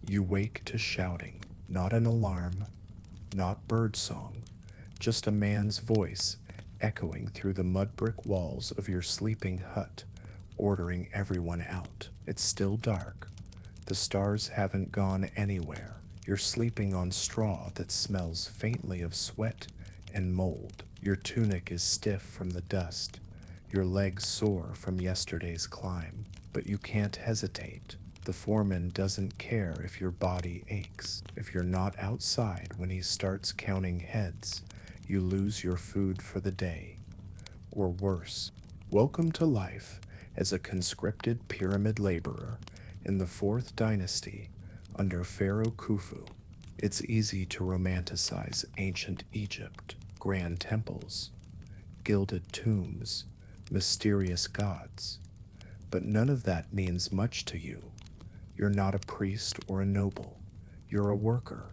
You wake to shouting, not an alarm, not birdsong, just a man's voice echoing through the mud brick walls of your sleeping hut, ordering everyone out. It's still dark. The stars haven't gone anywhere. You're sleeping on straw that smells faintly of sweat and mold. Your tunic is stiff from the dust. Your legs sore from yesterday's climb. But you can't hesitate. The foreman doesn't care if your body aches. If you're not outside when he starts counting heads, you lose your food for the day. Or worse. Welcome to life as a conscripted pyramid laborer in the 4th dynasty under Pharaoh Khufu. It's easy to romanticize ancient Egypt, grand temples, gilded tombs, mysterious gods. But none of that means much to you. You're not a priest or a noble. You're a worker,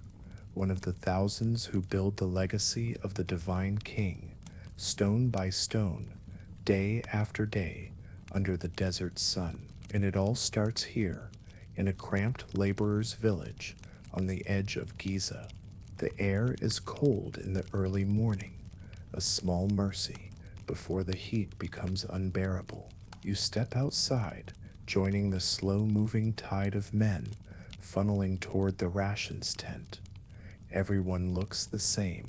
one of the thousands who build the legacy of the divine king, stone by stone, day after day, under the desert sun. And it all starts here, in a cramped laborer's village on the edge of Giza. The air is cold in the early morning, a small mercy before the heat becomes unbearable. You step outside, joining the slow-moving tide of men funneling toward the rations tent. Everyone looks the same,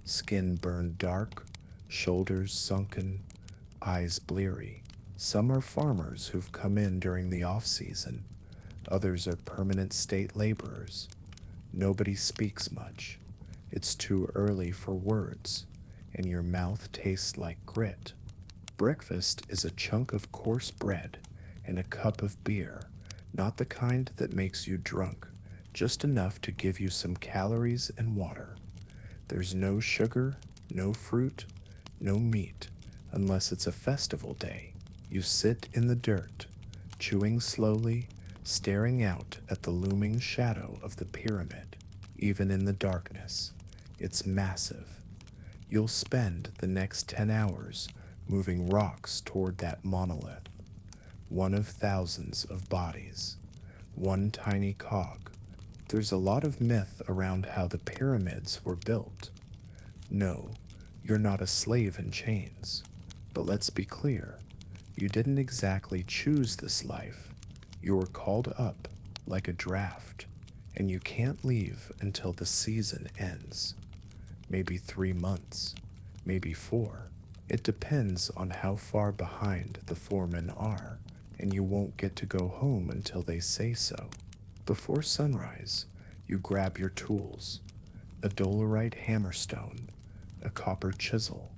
skin burned dark, shoulders sunken, eyes bleary. Some are farmers who've come in during the off-season. Others are permanent state laborers. Nobody speaks much. It's too early for words, and your mouth tastes like grit. Breakfast is a chunk of coarse bread and a cup of beer, not the kind that makes you drunk, just enough to give you some calories and water. There's no sugar, no fruit, no meat, unless it's a festival day. You sit in the dirt, chewing slowly, staring out at the looming shadow of the pyramid. Even in the darkness, it's massive. You'll spend the next 10 hours moving rocks toward that monolith, one of thousands of bodies, one tiny cog. There's a lot of myth around how the pyramids were built. No, you're not a slave in chains. But let's be clear, you didn't exactly choose this life. You were called up like a draft, and you can't leave until the season ends. Maybe 3 months, maybe 4. It depends on how far behind the foremen are, and you won't get to go home until they say so. Before sunrise, you grab your tools, a dolerite hammerstone, a copper chisel,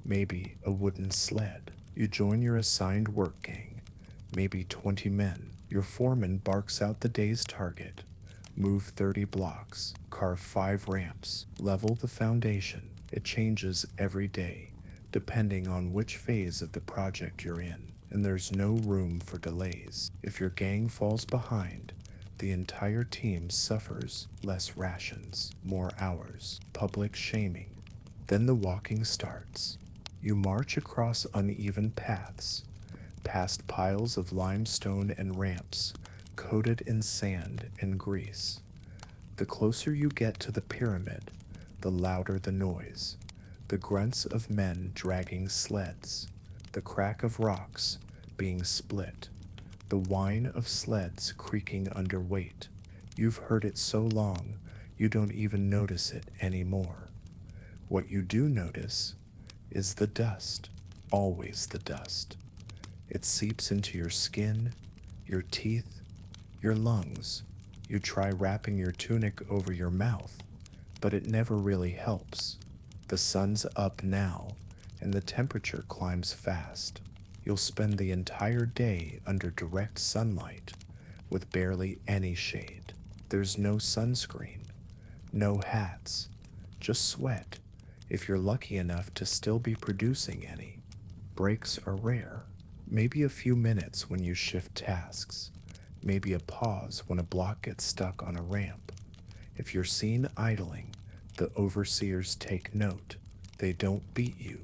maybe a wooden sled. You join your assigned work gang, maybe 20 men. Your foreman barks out the day's target. Move 30 blocks, carve 5 ramps, level the foundation. It changes every day, depending on which phase of the project you're in, and there's no room for delays. If your gang falls behind, the entire team suffers less rations, more hours, public shaming. Then the walking starts. You march across uneven paths, past piles of limestone and ramps coated in sand and grease. The closer you get to the pyramid, the louder the noise. The grunts of men dragging sleds, the crack of rocks being split, the whine of sleds creaking under weight. You've heard it so long, you don't even notice it anymore. What you do notice is the dust, always the dust. It seeps into your skin, your teeth, your lungs. You try wrapping your tunic over your mouth, but it never really helps. The sun's up now, and the temperature climbs fast. You'll spend the entire day under direct sunlight, with barely any shade. There's no sunscreen, no hats, just sweat, if you're lucky enough to still be producing any. Breaks are rare. Maybe a few minutes when you shift tasks. Maybe a pause when a block gets stuck on a ramp. If you're seen idling, the overseers take note. They don't beat you,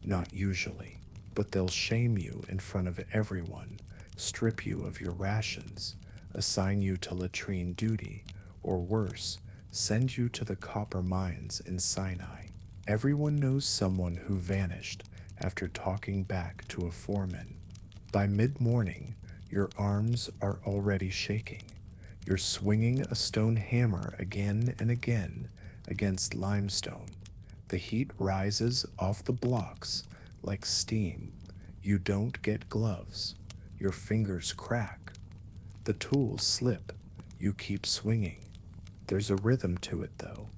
not usually, but they'll shame you in front of everyone, strip you of your rations, assign you to latrine duty, or worse, send you to the copper mines in Sinai. Everyone knows someone who vanished after talking back to a foreman. By mid morning, your arms are already shaking. You're swinging a stone hammer again and again against limestone. The heat rises off the blocks like steam. You don't get gloves. Your fingers crack. The tools slip. You keep swinging. There's a rhythm to it, though.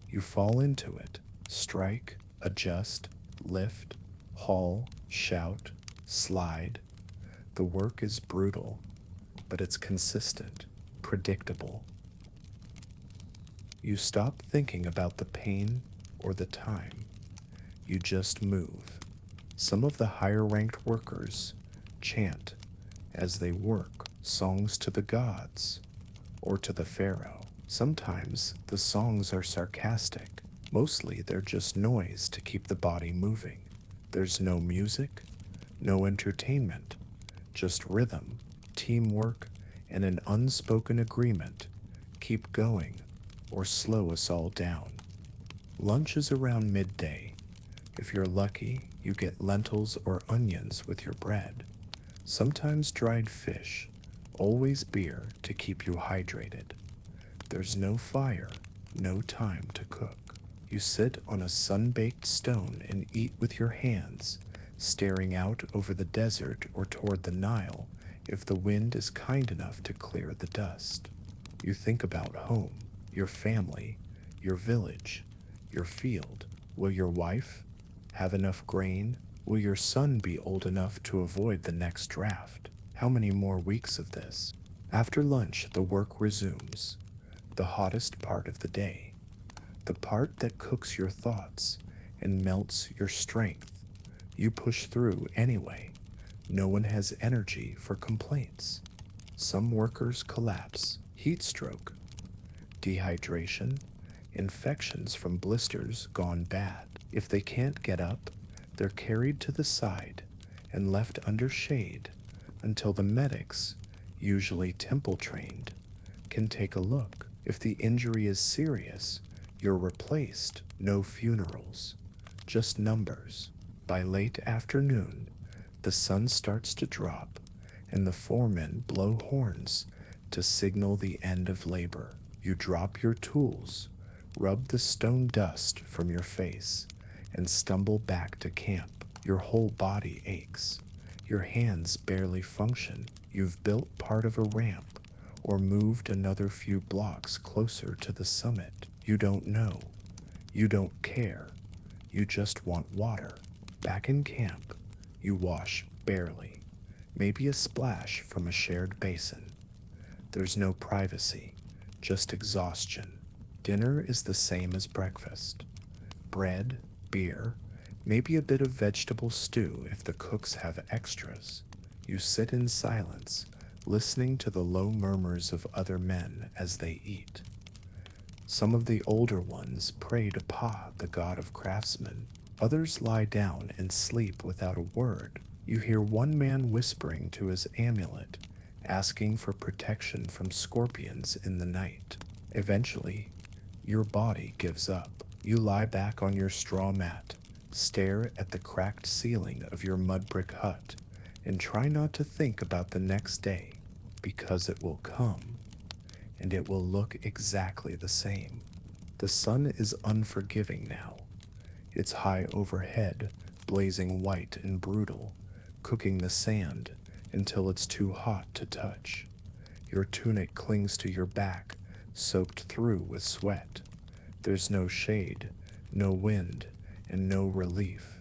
You fall into it. Strike, adjust, lift, haul, shout, slide. The work is brutal, but it's consistent, predictable. You stop thinking about the pain or the time. You just move. Some of the higher ranked workers chant as they work songs to the gods or to the pharaoh. Sometimes the songs are sarcastic. Mostly they're just noise to keep the body moving. There's no music, no entertainment, just rhythm, teamwork, and an unspoken agreement. Keep going or slow us all down. Lunch is around midday. If you're lucky, you get lentils or onions with your bread. Sometimes dried fish, always beer to keep you hydrated. There's no fire, no time to cook. You sit on a sunbaked stone and eat with your hands, staring out over the desert or toward the Nile if the wind is kind enough to clear the dust. You think about home, your family, your village, your field. Will your wife have enough grain? Will your son be old enough to avoid the next draft? How many more weeks of this? After lunch, the work resumes. The hottest part of the day. The part that cooks your thoughts and melts your strength. You push through anyway. No one has energy for complaints. Some workers collapse. Heat stroke, dehydration, infections from blisters gone bad. If they can't get up, they're carried to the side and left under shade until the medics, usually temple trained, can take a look. If the injury is serious, you're replaced. No funerals, just numbers. By late afternoon, the sun starts to drop and the foremen blow horns to signal the end of labor. You drop your tools, rub the stone dust from your face, and stumble back to camp. Your whole body aches. Your hands barely function. You've built part of a ramp or moved another few blocks closer to the summit. You don't know. You don't care. You just want water. Back in camp, you wash barely, maybe a splash from a shared basin. There's no privacy, just exhaustion. Dinner is the same as breakfast. Bread, beer, maybe a bit of vegetable stew if the cooks have extras. You sit in silence, listening to the low murmurs of other men as they eat. Some of the older ones pray to Pa, the god of craftsmen. Others lie down and sleep without a word. You hear one man whispering to his amulet, asking for protection from scorpions in the night. Eventually, your body gives up. You lie back on your straw mat, stare at the cracked ceiling of your mud brick hut, and try not to think about the next day, because it will come, and it will look exactly the same. The sun is unforgiving now. It's high overhead, blazing white and brutal, cooking the sand until it's too hot to touch. Your tunic clings to your back, soaked through with sweat. There's no shade, no wind, and no relief.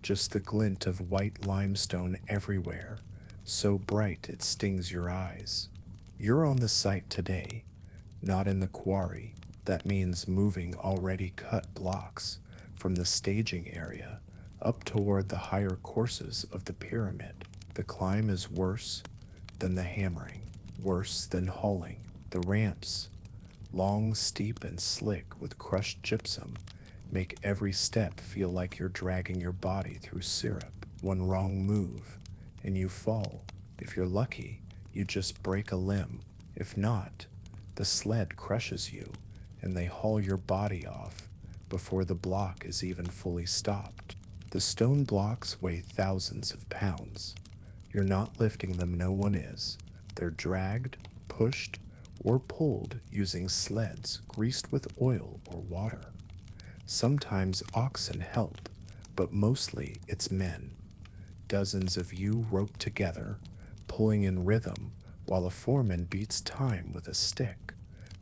Just the glint of white limestone everywhere, so bright it stings your eyes. You're on the site today, not in the quarry. That means moving already cut blocks from the staging area up toward the higher courses of the pyramid. The climb is worse than the hammering, worse than hauling. The ramps, long, steep, and slick with crushed gypsum, make every step feel like you're dragging your body through syrup. One wrong move, and you fall. If you're lucky, you just break a limb If not, the sled crushes you and they haul your body off before the block is even fully stopped. The stone blocks weigh thousands of pounds. You're not lifting them, no one is. They're dragged, pushed, or pulled using sleds greased with oil or water. Sometimes oxen help, but mostly it's men. Dozens of you roped together, pulling in rhythm while a foreman beats time with a stick.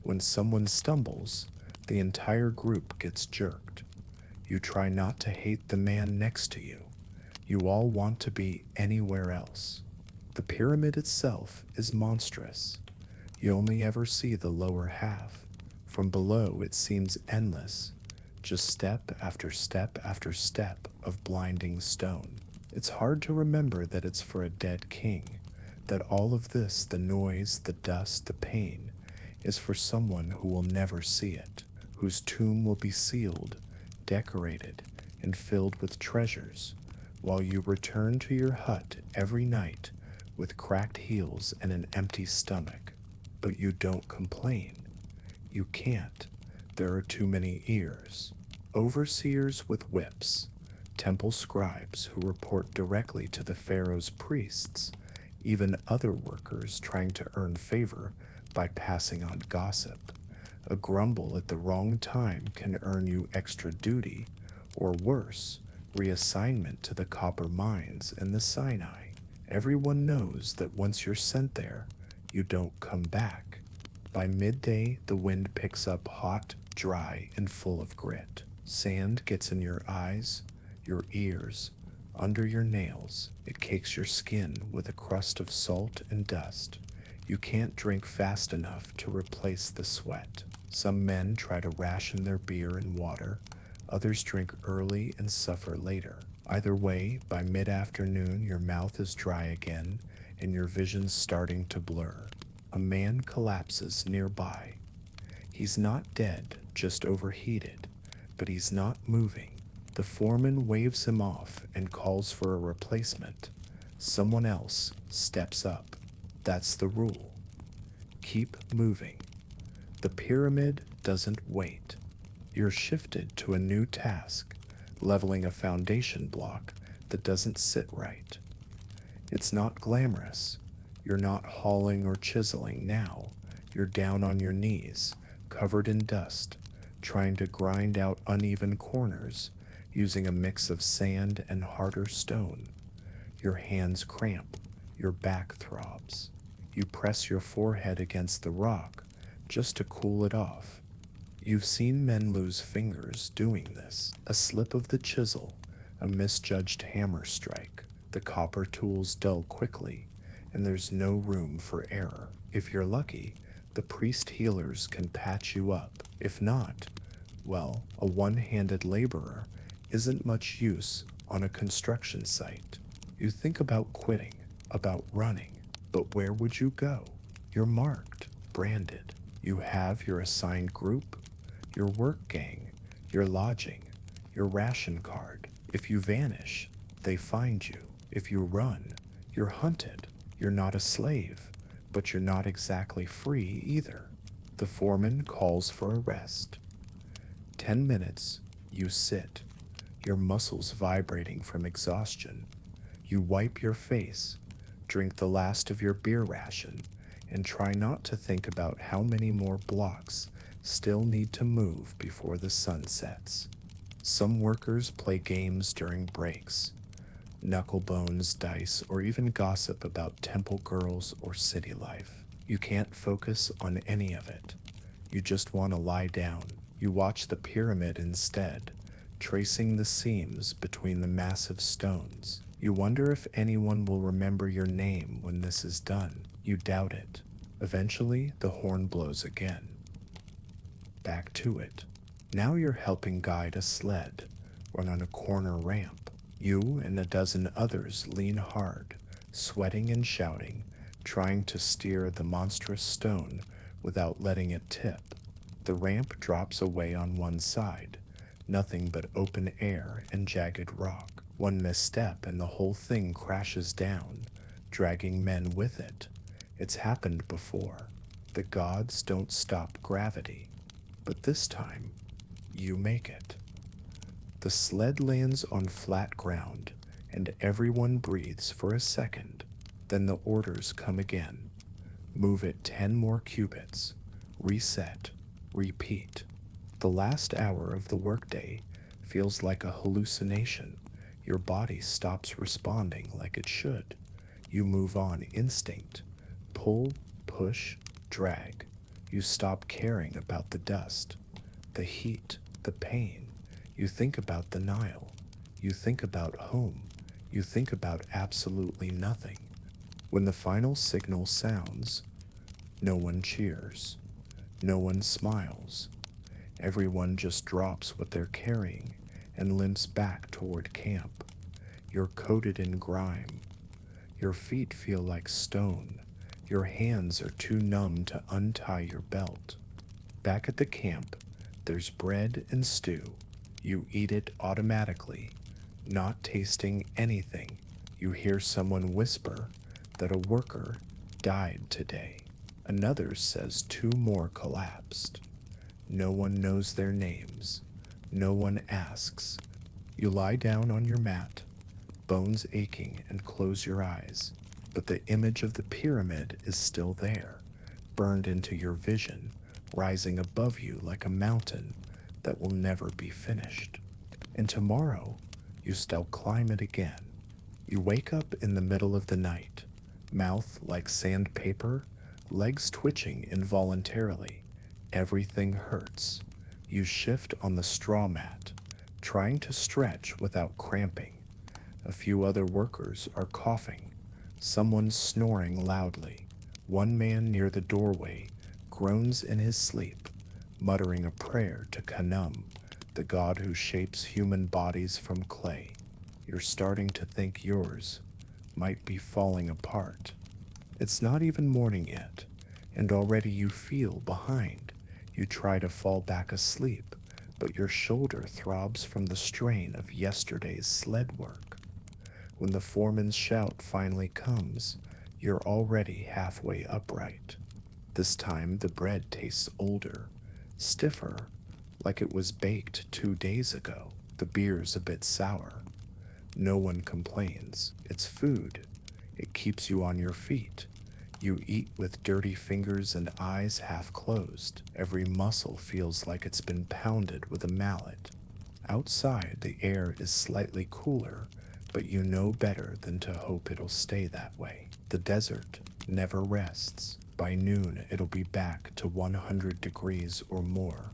When someone stumbles, the entire group gets jerked. You try not to hate the man next to you. You all want to be anywhere else. The pyramid itself is monstrous. You only ever see the lower half. From below, it seems endless, just step after step after step of blinding stone. It's hard to remember that it's for a dead king, that all of this, the noise, the dust, the pain, is for someone who will never see it, whose tomb will be sealed, decorated, and filled with treasures, while you return to your hut every night with cracked heels and an empty stomach. But you don't complain. You can't. There are too many ears. Overseers with whips, temple scribes who report directly to the pharaoh's priests, even other workers trying to earn favor by passing on gossip. A grumble at the wrong time can earn you extra duty, or worse, reassignment to the copper mines in the Sinai. Everyone knows that once you're sent there, you don't come back. By midday, the wind picks up hot, dry, and full of grit. Sand gets in your eyes, your ears, under your nails. It cakes your skin with a crust of salt and dust. You can't drink fast enough to replace the sweat. Some men try to ration their beer and water. Others drink early and suffer later. Either way, by mid-afternoon, your mouth is dry again and your vision's starting to blur. A man collapses nearby. He's not dead, just overheated, but he's not moving. The foreman waves him off and calls for a replacement. Someone else steps up. That's the rule. Keep moving. The pyramid doesn't wait. You're shifted to a new task, leveling a foundation block that doesn't sit right. It's not glamorous. You're not hauling or chiseling now. You're down on your knees, covered in dust, trying to grind out uneven corners using a mix of sand and harder stone. Your hands cramp, your back throbs. You press your forehead against the rock just to cool it off. You've seen men lose fingers doing this. A slip of the chisel, a misjudged hammer strike. The copper tools dull quickly, and there's no room for error. If you're lucky, the priest healers can patch you up. If not, well, a one-handed laborer isn't much use on a construction site. You think about quitting, about running, but where would you go? You're marked, branded. You have your assigned group, your work gang, your lodging, your ration card. If you vanish, they find you. If you run, you're hunted. You're not a slave, but you're not exactly free either. The foreman calls for a rest. 10 minutes, you sit, your muscles vibrating from exhaustion. You wipe your face, drink the last of your beer ration, and try not to think about how many more blocks still need to move before the sun sets. Some workers play games during breaks, knucklebones, dice, or even gossip about temple girls or city life. You can't focus on any of it. You just want to lie down. You watch the pyramid instead, tracing the seams between the massive stones. You wonder if anyone will remember your name when this is done. You doubt it. Eventually, the horn blows again. Back to it. Now you're helping guide a sled run on a corner ramp. You and a dozen others lean hard, sweating and shouting, trying to steer the monstrous stone without letting it tip. The ramp drops away on one side, nothing but open air and jagged rock. One misstep and the whole thing crashes down, dragging men with it. It's happened before. The gods don't stop gravity, but this time, you make it. The sled lands on flat ground, and everyone breathes for a second. Then the orders come again. Move it 10 more cubits. Reset. Repeat. The last hour of the workday feels like a hallucination. Your body stops responding like it should. You move on instinct. Pull, push, drag. You stop caring about the dust, the heat, the pain. You think about the Nile. You think about home. You think about absolutely nothing. When the final signal sounds, no one cheers. No one smiles. Everyone just drops what they're carrying and limps back toward camp. You're coated in grime. Your feet feel like stone. Your hands are too numb to untie your belt. Back at the camp, there's bread and stew. You eat it automatically, not tasting anything. You hear someone whisper that a worker died today. Another says 2 more collapsed. No one knows their names. No one asks. You lie down on your mat, bones aching, and close your eyes. But the image of the pyramid is still there, burned into your vision, rising above you like a mountain that will never be finished. And tomorrow, you still climb it again. You wake up in the middle of the night, mouth like sandpaper, legs twitching involuntarily. Everything hurts. You shift on the straw mat, trying to stretch without cramping. A few other workers are coughing. Someone's snoring loudly. One man near the doorway groans in his sleep, muttering a prayer to Khnum, the god who shapes human bodies from clay. You're starting to think yours might be falling apart. It's not even morning yet, and already you feel behind. You try to fall back asleep, but your shoulder throbs from the strain of yesterday's sled work. When the foreman's shout finally comes, you're already halfway upright. This time the bread tastes older, stiffer, like it was baked 2 days ago. The beer's a bit sour. No one complains. It's food. It keeps you on your feet. You eat with dirty fingers and eyes half closed. Every muscle feels like it's been pounded with a mallet. Outside, the air is slightly cooler, but you know better than to hope it'll stay that way. The desert never rests. By noon, it'll be back to 100 degrees or more,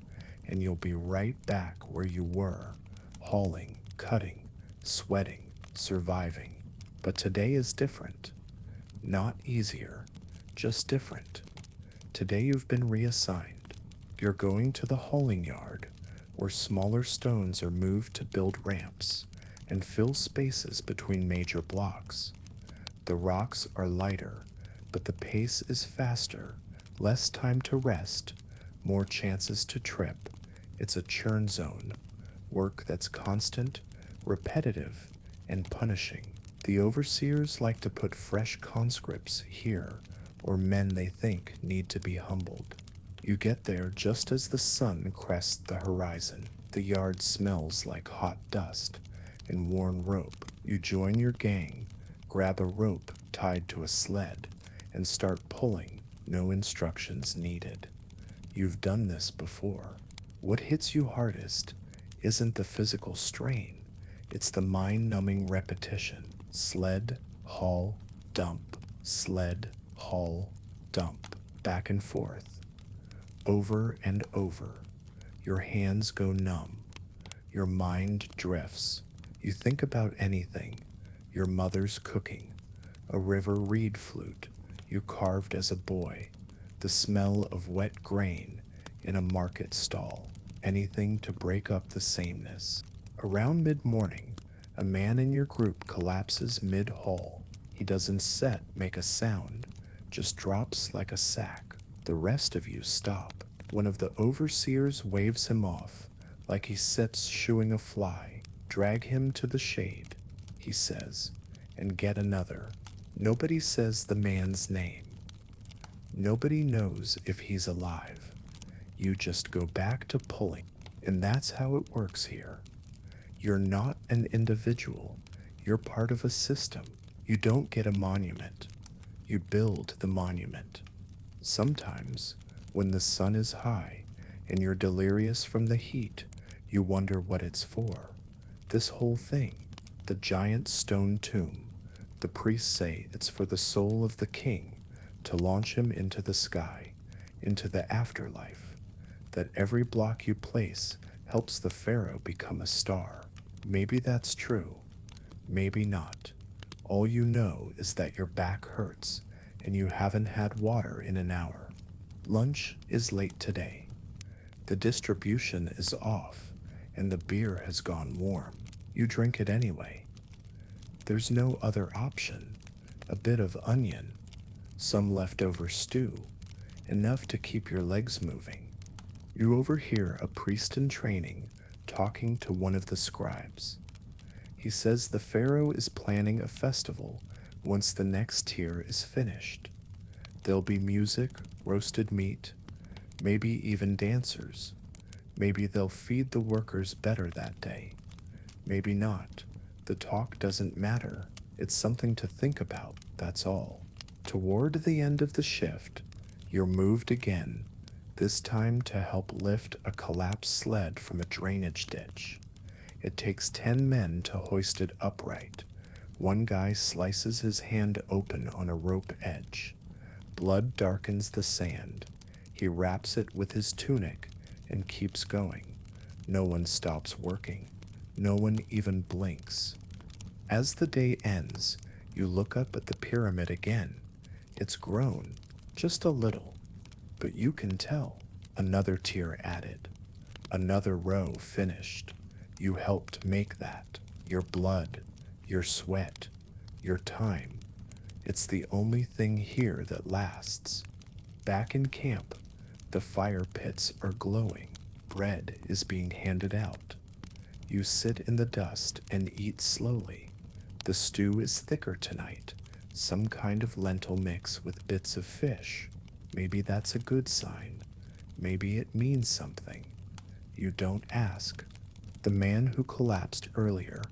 and you'll be right back where you were, hauling, cutting, sweating, surviving. But today is different. Not easier, just different. Today you've been reassigned. You're going to the hauling yard, where smaller stones are moved to build ramps and fill spaces between major blocks. The rocks are lighter, but the pace is faster, less time to rest, more chances to trip. It's a churn zone, work that's constant, repetitive, and punishing. The overseers like to put fresh conscripts here, or men they think need to be humbled. You get there just as the sun crests the horizon. The yard smells like hot dust and worn rope. You join your gang, grab a rope tied to a sled, and start pulling. No instructions needed. You've done this before. What hits you hardest isn't the physical strain, it's the mind-numbing repetition. Sled, haul, dump. Sled, haul, dump. Back and forth. Over and over. Your hands go numb. Your mind drifts. You think about anything. Your mother's cooking. A river reed flute you carved as a boy. The smell of wet grain in a market stall. Anything to break up the sameness. Around mid-morning, a man in your group collapses mid-haul. He doesn't make a sound, just drops like a sack. The rest of you stop. One of the overseers waves him off, like he sits shooing a fly. Drag him to the shade, he says, and get another. Nobody says the man's name. Nobody knows if he's alive. You just go back to pulling. And that's how it works here. You're not an individual. You're part of a system. You don't get a monument. You build the monument. Sometimes, when the sun is high and you're delirious from the heat, you wonder what it's for. This whole thing, the giant stone tomb, the priests say it's for the soul of the king to launch him into the sky, into the afterlife, that every block you place helps the pharaoh become a star. Maybe that's true, maybe not. All you know is that your back hurts and you haven't had water in an hour. Lunch is late today. The distribution is off and the beer has gone warm. You drink it anyway. There's no other option. A bit of onion, some leftover stew, enough to keep your legs moving. You overhear a priest in training talking to one of the scribes. He says the pharaoh is planning a festival once the next tier is finished. There'll be music, roasted meat, maybe even dancers. Maybe they'll feed the workers better that day. Maybe not. The talk doesn't matter. It's something to think about, that's all. Toward the end of the shift, you're moved again, this time to help lift a collapsed sled from a drainage ditch. It takes 10 men to hoist it upright. One guy slices his hand open on a rope edge. Blood darkens the sand. He wraps it with his tunic and keeps going. No one stops working. No one even blinks. As the day ends, you look up at the pyramid again. It's grown, just a little, but you can tell. Another tier added. Another row finished. You helped make that. Your blood, your sweat, your time. It's the only thing here that lasts. Back in camp, the fire pits are glowing. Bread is being handed out. You sit in the dust and eat slowly. The stew is thicker tonight, some kind of lentil mix with bits of fish. Maybe that's a good sign. Maybe it means something. You don't ask. The man who collapsed earlier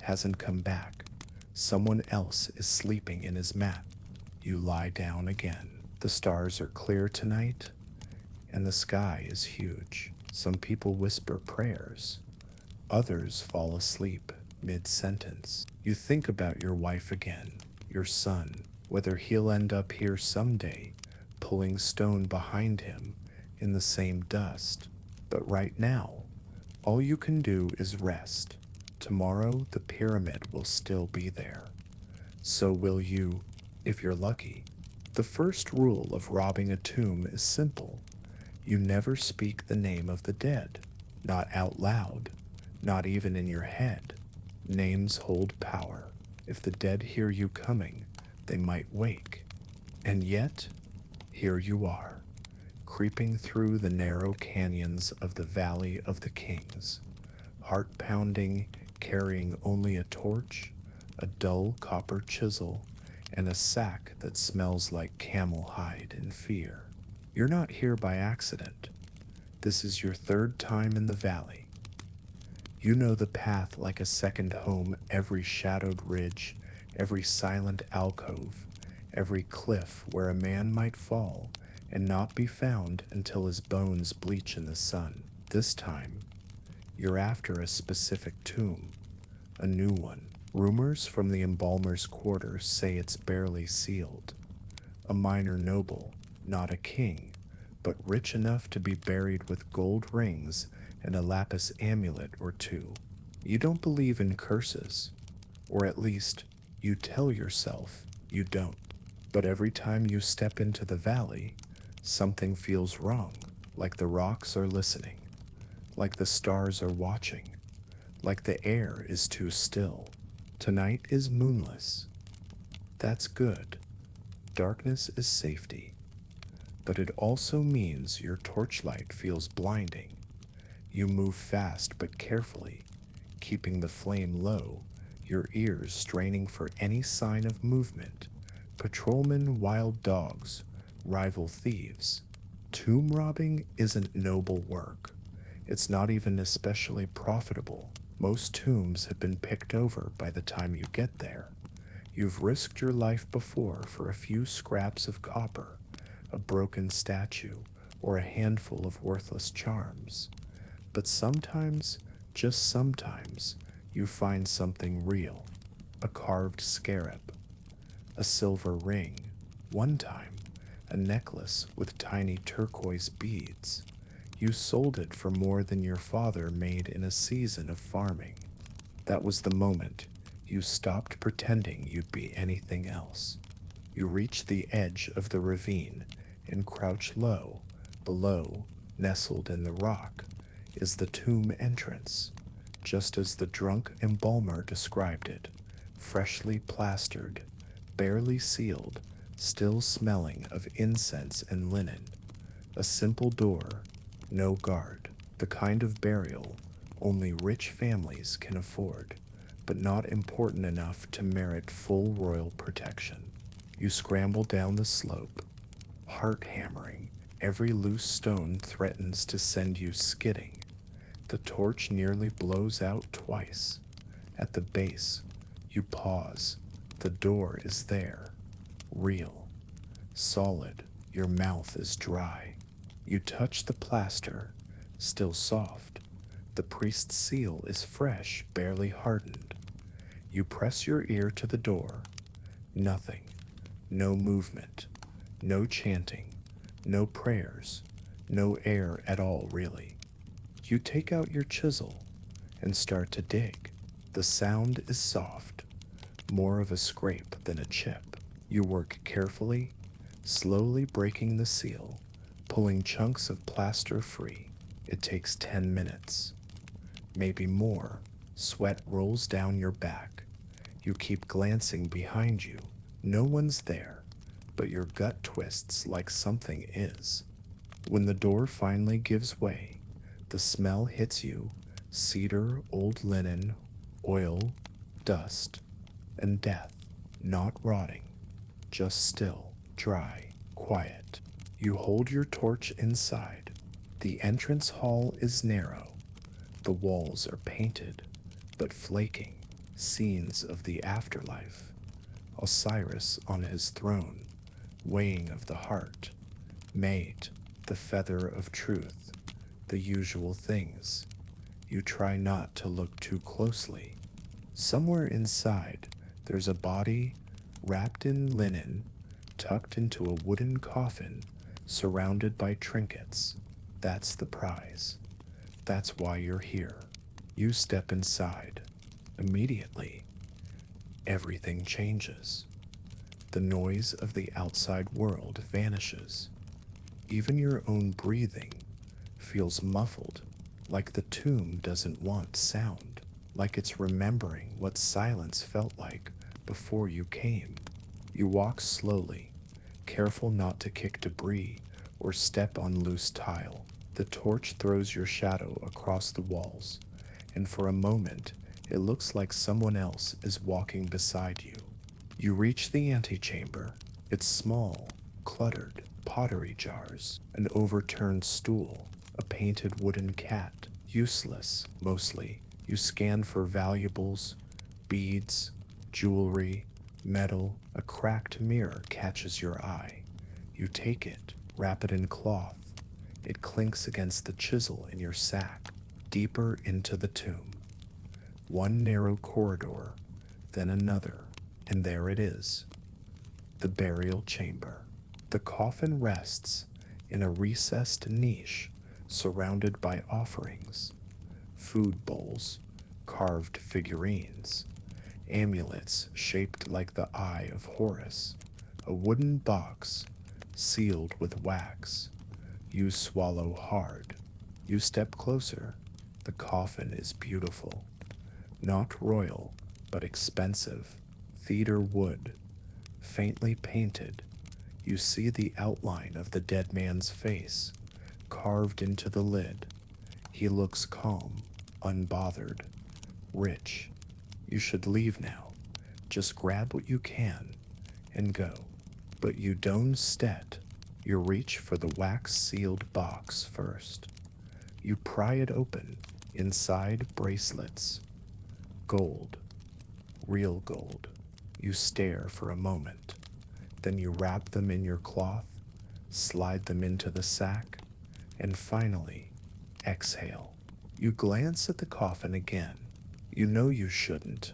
hasn't come back. Someone else is sleeping in his mat. You lie down again. The stars are clear tonight, and the sky is huge. Some people whisper prayers. Others fall asleep mid-sentence. You think about your wife again, your son, whether he'll end up here someday, pulling stone behind him in the same dust. But right now, all you can do is rest. Tomorrow, the pyramid will still be there. So will you, if you're lucky. The first rule of robbing a tomb is simple. You never speak the name of the dead, not out loud, not even in your head. Names hold power. If the dead hear you coming, they might wake. And yet, here you are, creeping through the narrow canyons of the Valley of the Kings, heart-pounding, carrying only a torch, a dull copper chisel, and a sack that smells like camel hide and fear. You're not here by accident. This is your third time in the valley. You know the path like a second home, every shadowed ridge, every silent alcove, every cliff where a man might fall and not be found until his bones bleach in the sun. This time, you're after a specific tomb, a new one. Rumors from the embalmer's quarters say it's barely sealed. A minor noble, not a king, but rich enough to be buried with gold rings and a lapis amulet or two. You don't believe in curses, or at least you tell yourself you don't. But every time you step into the valley, something feels wrong, like the rocks are listening, like the stars are watching, like the air is too still. Tonight is moonless. That's good. Darkness is safety. But it also means your torchlight feels blinding. You move fast but carefully, keeping the flame low, your ears straining for any sign of movement. Patrolmen, wild dogs, rival thieves. Tomb robbing isn't noble work. It's not even especially profitable. Most tombs have been picked over by the time you get there. You've risked your life before for a few scraps of copper, a broken statue, or a handful of worthless charms. But sometimes, just sometimes, you find something real. A carved scarab, a silver ring, one time, a necklace with tiny turquoise beads. You sold it for more than your father made in a season of farming. That was the moment you stopped pretending you'd be anything else. You reach the edge of the ravine and crouch low. Below, nestled in the rock, is the tomb entrance, just as the drunk embalmer described it, freshly plastered, barely sealed, still smelling of incense and linen. A simple door, no guard, the kind of burial only rich families can afford, but not important enough to merit full royal protection. You scramble down the slope, heart hammering. Every loose stone threatens to send you skidding. The torch nearly blows out twice. At the base, you pause. The door is there, real, solid. Your mouth is dry. You touch the plaster, still soft. The priest's seal is fresh, barely hardened. You press your ear to the door. Nothing. No movement. No chanting. No prayers. No air at all, really. You take out your chisel and start to dig. The sound is soft, more of a scrape than a chip. You work carefully, slowly breaking the seal, pulling chunks of plaster free. It takes 10 minutes, maybe more. Sweat rolls down your back. You keep glancing behind you. No one's there, but your gut twists like something is. When the door finally gives way, the smell hits you: cedar, old linen, oil, dust, and death. Not rotting, just still, dry, quiet. You hold your torch inside. The entrance hall is narrow. The walls are painted, but flaking. Scenes of the afterlife. Osiris on his throne, weighing of the heart. Mate, the feather of truth. The usual things. You try not to look too closely. Somewhere inside, there's a body wrapped in linen, tucked into a wooden coffin, surrounded by trinkets. That's the prize. That's why you're here. You step inside. Immediately, everything changes. The noise of the outside world vanishes. Even your own breathing feels muffled, like the tomb doesn't want sound, like it's remembering what silence felt like before you came. You walk slowly, careful not to kick debris or step on loose tile. The torch throws your shadow across the walls, and for a moment, it looks like someone else is walking beside you. You reach the antechamber. It's small, cluttered, pottery jars, an overturned stool, a painted wooden cat, useless, mostly. You scan for valuables, beads, jewelry, metal. A cracked mirror catches your eye. You take it, wrap it in cloth. It clinks against the chisel in your sack, deeper into the tomb. One narrow corridor, then another, and there it is, the burial chamber. The coffin rests in a recessed niche surrounded by offerings, food bowls, carved figurines, amulets shaped like the eye of Horus, a wooden box sealed with wax. You swallow hard. You step closer. The coffin is beautiful. Not royal, but expensive. Cedar wood, faintly painted. You see the outline of the dead man's face, carved into the lid. He looks calm, unbothered, rich. You should leave now. Just grab what you can and go. But you don't stead. You reach for the wax-sealed box first. You pry it open. Inside, bracelets. Gold. Real gold. You stare for a moment. Then you wrap them in your cloth, slide them into the sack, and finally, exhale. You glance at the coffin again. You know you shouldn't.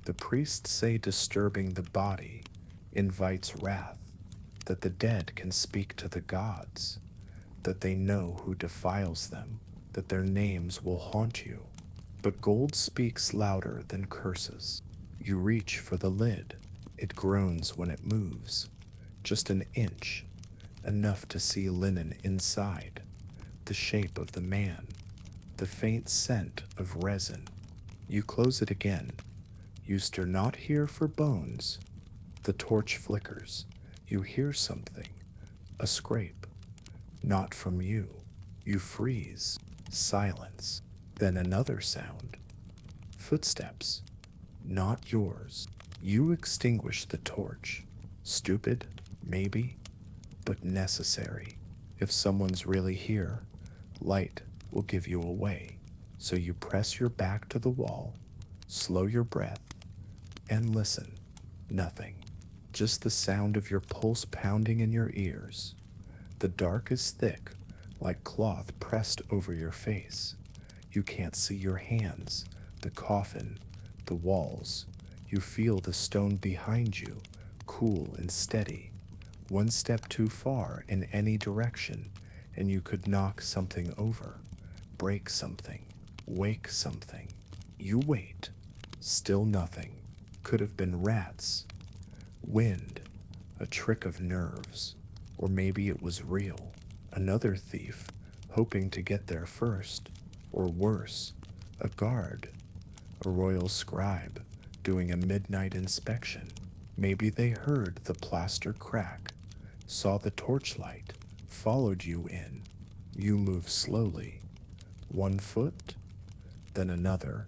The priests say disturbing the body invites wrath, that the dead can speak to the gods, that they know who defiles them, that their names will haunt you. But gold speaks louder than curses. You reach for the lid. It groans when it moves, just an inch, enough to see linen inside, the shape of the man, the faint scent of resin. You close it again. You stir not here for bones. The torch flickers. You hear something, a scrape. Not from you. You freeze. Silence. Then another sound. Footsteps. Not yours. You extinguish the torch. Stupid, maybe, but necessary. If someone's really here, light will give you away. So you press your back to the wall, slow your breath, and listen. Nothing. Just the sound of your pulse pounding in your ears. The dark is thick, like cloth pressed over your face. You can't see your hands, the coffin, the walls. You feel the stone behind you, cool and steady. One step too far in any direction, and you could knock something over, break something, wake something. You wait. Still nothing. Could have been rats. Wind. A trick of nerves. Or maybe it was real. Another thief, hoping to get there first. Or worse, a guard. A royal scribe, doing a midnight inspection. Maybe they heard the plaster crack, saw the torchlight, followed you in. You move slowly. 1 foot, then another,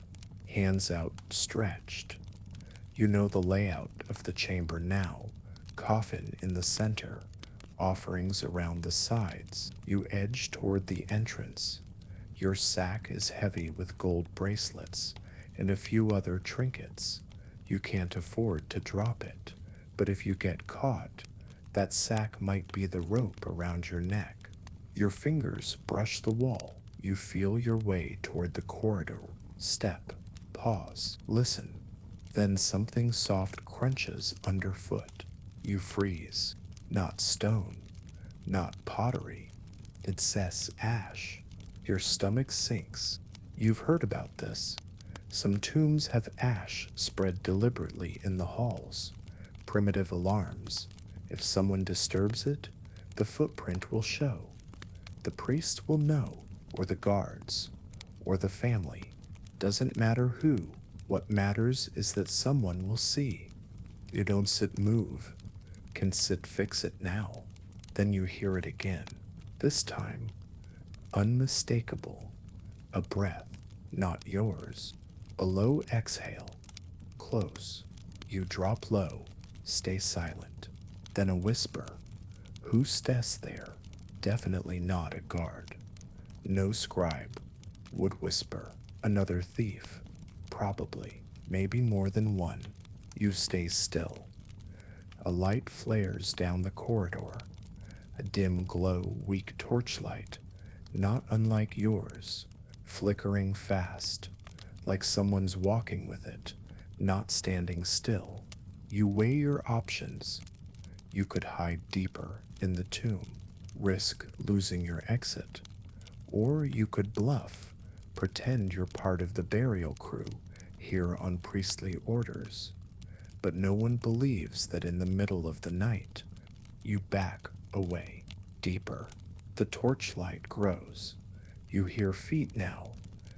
hands outstretched. You know the layout of the chamber now. Coffin in the center, offerings around the sides. You edge toward the entrance. Your sack is heavy with gold bracelets and a few other trinkets. You can't afford to drop it, but if you get caught, that sack might be the rope around your neck. Your fingers brush the wall. You feel your way toward the corridor. Step, pause, listen. Then something soft crunches underfoot. You freeze. Not stone, not pottery. It says ash. Your stomach sinks. You've heard about this. Some tombs have ash spread deliberately in the halls. Primitive alarms. If someone disturbs it, the footprint will show. The priest will know, or the guards, or the family. Doesn't matter who. What matters is that someone will see. You don't sit move. Can sit fix it now. Then you hear it again. This time, unmistakable. A breath, not yours. A low exhale. Close. You drop low. Stay silent. Then a whisper. Who stays there? Definitely not a guard. No scribe. Would whisper. Another thief. Probably. Maybe more than one. You stay still. A light flares down the corridor. A dim glow, weak torchlight. Not unlike yours. Flickering fast. Like someone's walking with it. Not standing still. You weigh your options. You could hide deeper in the tomb, risk losing your exit. Or you could bluff, pretend you're part of the burial crew here on priestly orders. But no one believes that in the middle of the night, you back away, deeper. The torchlight grows. You hear feet now,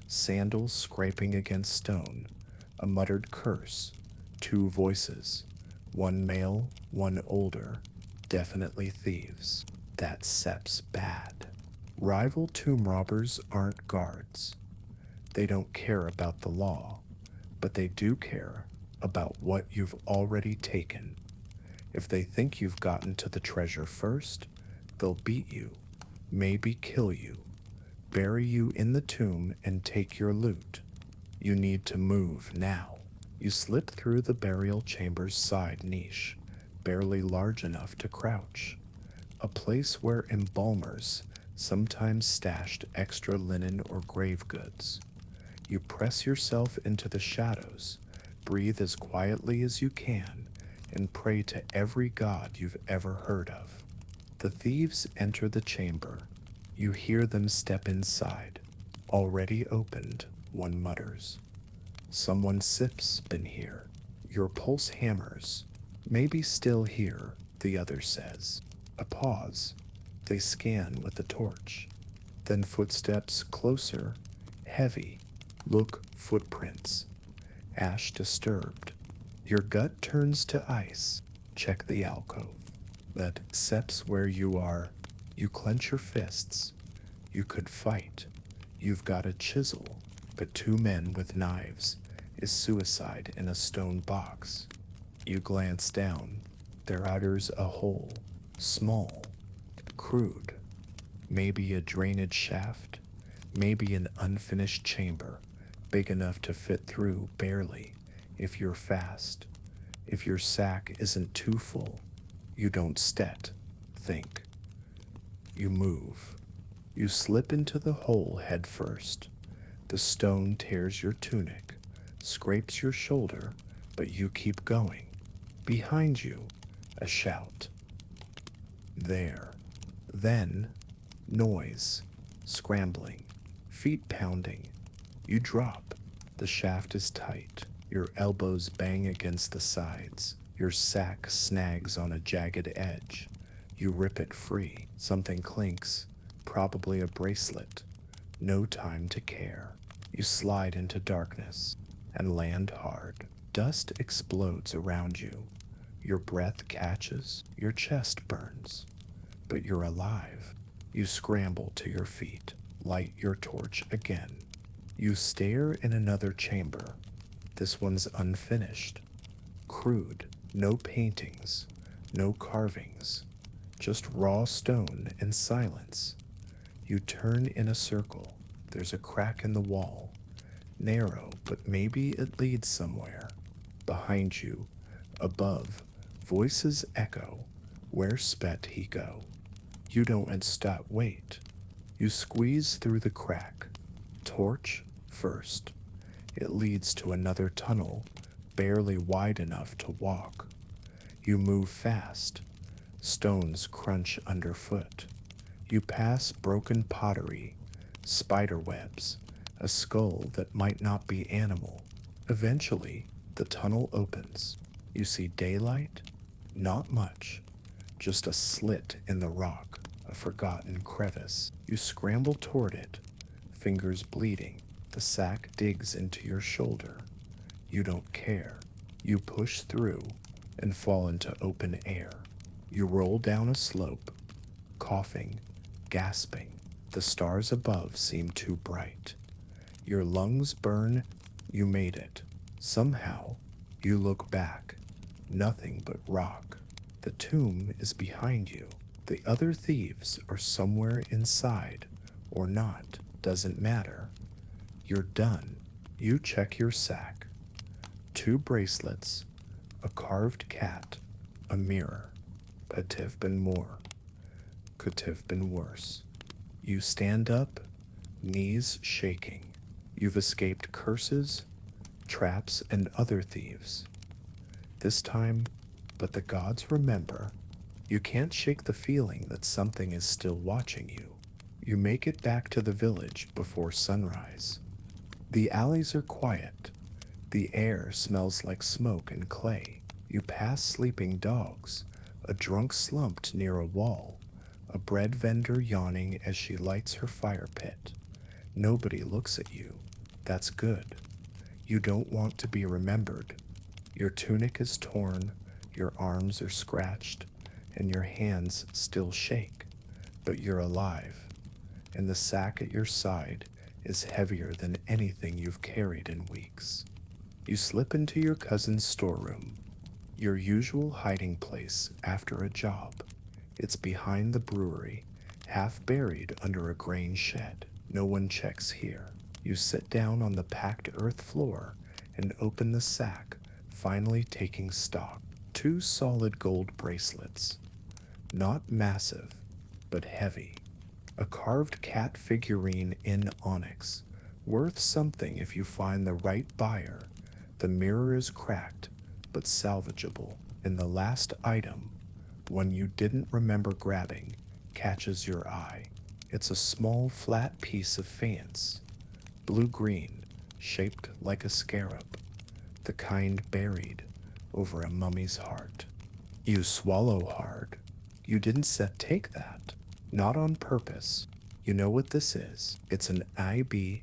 sandals scraping against stone, a muttered curse, 2 voices, one male, one older, definitely thieves. That Sep's bad. Rival tomb robbers aren't guards. They don't care about the law, but they do care about what you've already taken. If they think you've gotten to the treasure first, they'll beat you, maybe kill you, bury you in the tomb, and take your loot. You need to move now. You slip through the burial chamber's side niche, barely large enough to crouch, a place where embalmers sometimes stashed extra linen or grave goods. You press yourself into the shadows, breathe as quietly as you can, and pray to every god you've ever heard of. The thieves enter the chamber. You hear them step inside. Already opened, one mutters. Someone sips been here. Your pulse hammers. Maybe still here, the other says. A pause. They scan with the torch. Then footsteps closer, heavy. Look, footprints. Ash disturbed. Your gut turns to ice. Check the alcove. That seps where you are. You clench your fists. You could fight. You've got a chisel, but two men with knives is suicide in a stone box. You glance down. Their udder's a hole. Small. Crude. Maybe a drainage shaft. Maybe an unfinished chamber, big enough to fit through barely if you're fast. If your sack isn't too full, you don't think. You move. You slip into the hole head first. The stone tears your tunic, scrapes your shoulder, but you keep going. Behind you, a shout. There. Then, noise, scrambling, feet pounding. You drop. The shaft is tight. Your elbows bang against the sides. Your sack snags on a jagged edge. You rip it free. Something clinks, probably a bracelet. No time to care. You slide into darkness and land hard. Dust explodes around you. Your breath catches, your chest burns. But you're alive. You scramble to your feet, light your torch again. You stare in another chamber. This one's unfinished. Crude, no paintings, no carvings, just raw stone and silence. You turn in a circle. There's a crack in the wall. Narrow, but maybe it leads somewhere. Behind you, above, voices echo. Where sped he go? You don't stop, wait. You squeeze through the crack. Torch first. It leads to another tunnel, barely wide enough to walk. You move fast. Stones crunch underfoot. You pass broken pottery, spider webs, a skull that might not be animal. Eventually, the tunnel opens. You see daylight? Not much. Just a slit in the rock, a forgotten crevice. You scramble toward it, fingers bleeding. The sack digs into your shoulder. You don't care. You push through and fall into open air. You roll down a slope, coughing, gasping. The stars above seem too bright. Your lungs burn. You made it. Somehow, you look back. Nothing but rock. The tomb is behind you. The other thieves are somewhere inside, or not. Doesn't matter. You're done. You check your sack. 2 bracelets, a carved cat, a mirror. Could have been more. Could have been worse. You stand up, knees shaking. You've escaped curses, traps, and other thieves. This time, but the gods remember. You can't shake the feeling that something is still watching you. You make it back to the village before sunrise. The alleys are quiet. The air smells like smoke and clay. You pass sleeping dogs, a drunk slumped near a wall, a bread vendor yawning as she lights her fire pit. Nobody looks at you. That's good. You don't want to be remembered. Your tunic is torn, your arms are scratched, and your hands still shake. But you're alive, and the sack at your side is heavier than anything you've carried in weeks. You slip into your cousin's storeroom. Your usual hiding place after a job. It's behind the brewery, half buried under a grain shed. No one checks here. You sit down on the packed earth floor and open the sack, finally taking stock. Two solid gold bracelets. Not massive, but heavy. A carved cat figurine in onyx. Worth something if you find the right buyer. The mirror is cracked, but salvageable. And the last item, one you didn't remember grabbing, catches your eye. It's a small, flat piece of faience, blue-green, shaped like a scarab, the kind buried over a mummy's heart. You swallow hard. You didn't take that. Not on purpose. You know what this is. It's an IB,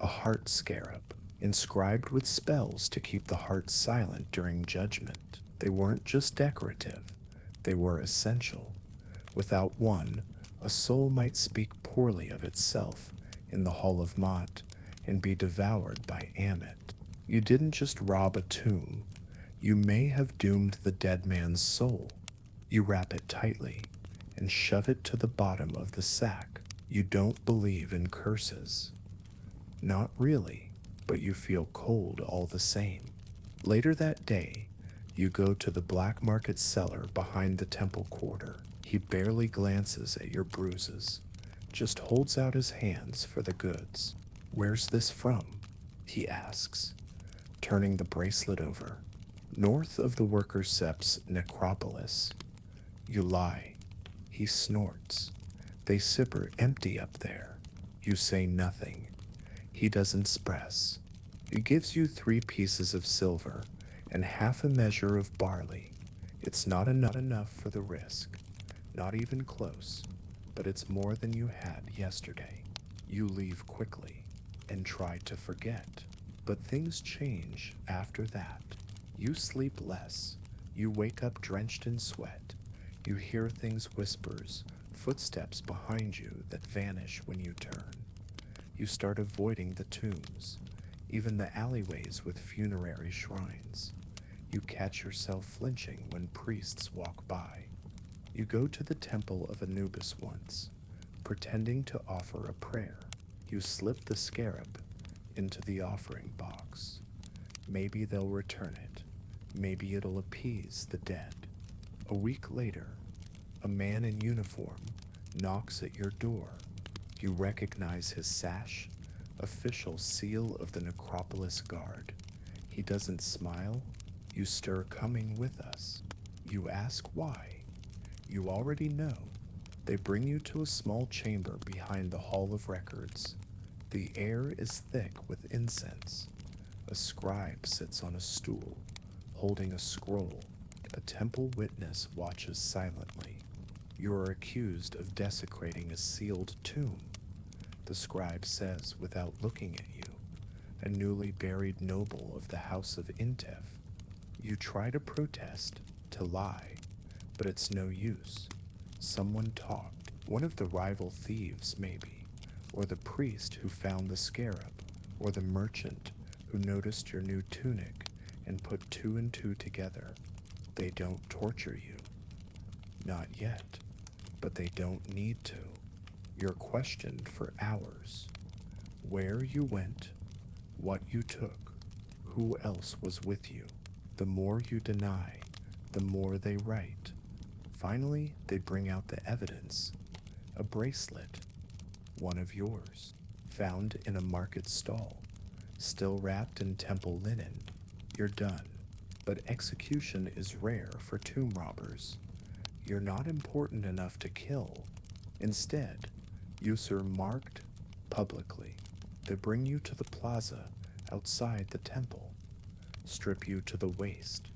a heart scarab, inscribed with spells to keep the heart silent during judgment. They weren't just decorative, they were essential. Without one, a soul might speak poorly of itself in the Hall of Mot and be devoured by Amit. You didn't just rob a tomb, you may have doomed the dead man's soul. You wrap it tightly and shove it to the bottom of the sack. You don't believe in curses. Not really, but you feel cold all the same. Later that day, you go to the black market seller behind the temple quarter. He barely glances at your bruises, just holds out his hands for the goods. "Where's this from?" he asks, turning the bracelet over. "North of the worker Sep's necropolis." You lie. He snorts. "They sipper empty up there." You say nothing. He doesn't express. He gives you 3 pieces of silver and half a measure of barley. It's not enough for the risk. Not even close, but it's more than you had yesterday. You leave quickly and try to forget. But things change after that. You sleep less. You wake up drenched in sweat. You hear things whispers, footsteps behind you that vanish when you turn. You start avoiding the tombs, even the alleyways with funerary shrines. You catch yourself flinching when priests walk by. You go to the temple of Anubis once, pretending to offer a prayer. You slip the scarab into the offering box. Maybe they'll return it. Maybe it'll appease the dead. A week later, a man in uniform knocks at your door. You recognize his sash, official seal of the Necropolis Guard. He doesn't smile. You stir, "Coming with us." You ask why. You already know. They bring you to a small chamber behind the Hall of Records. The air is thick with incense. A scribe sits on a stool, holding a scroll. A temple witness watches silently. You are accused of desecrating a sealed tomb. The scribe says without looking at you, "A newly buried noble of the House of Intef." You try to protest, to lie, but it's no use. Someone talked, one of the rival thieves maybe, or the priest who found the scarab, or the merchant who noticed your new tunic and put 2 and 2 together. They don't torture you. Not yet, but they don't need to. You're questioned for hours. Where you went, what you took, who else was with you. The more you deny, the more they write. Finally, they bring out the evidence. A bracelet, one of yours, found in a market stall, still wrapped in temple linen. You're done, but execution is rare for tomb robbers. You're not important enough to kill. Instead, you are marked publicly. They bring you to the plaza outside the temple, strip you to the waist,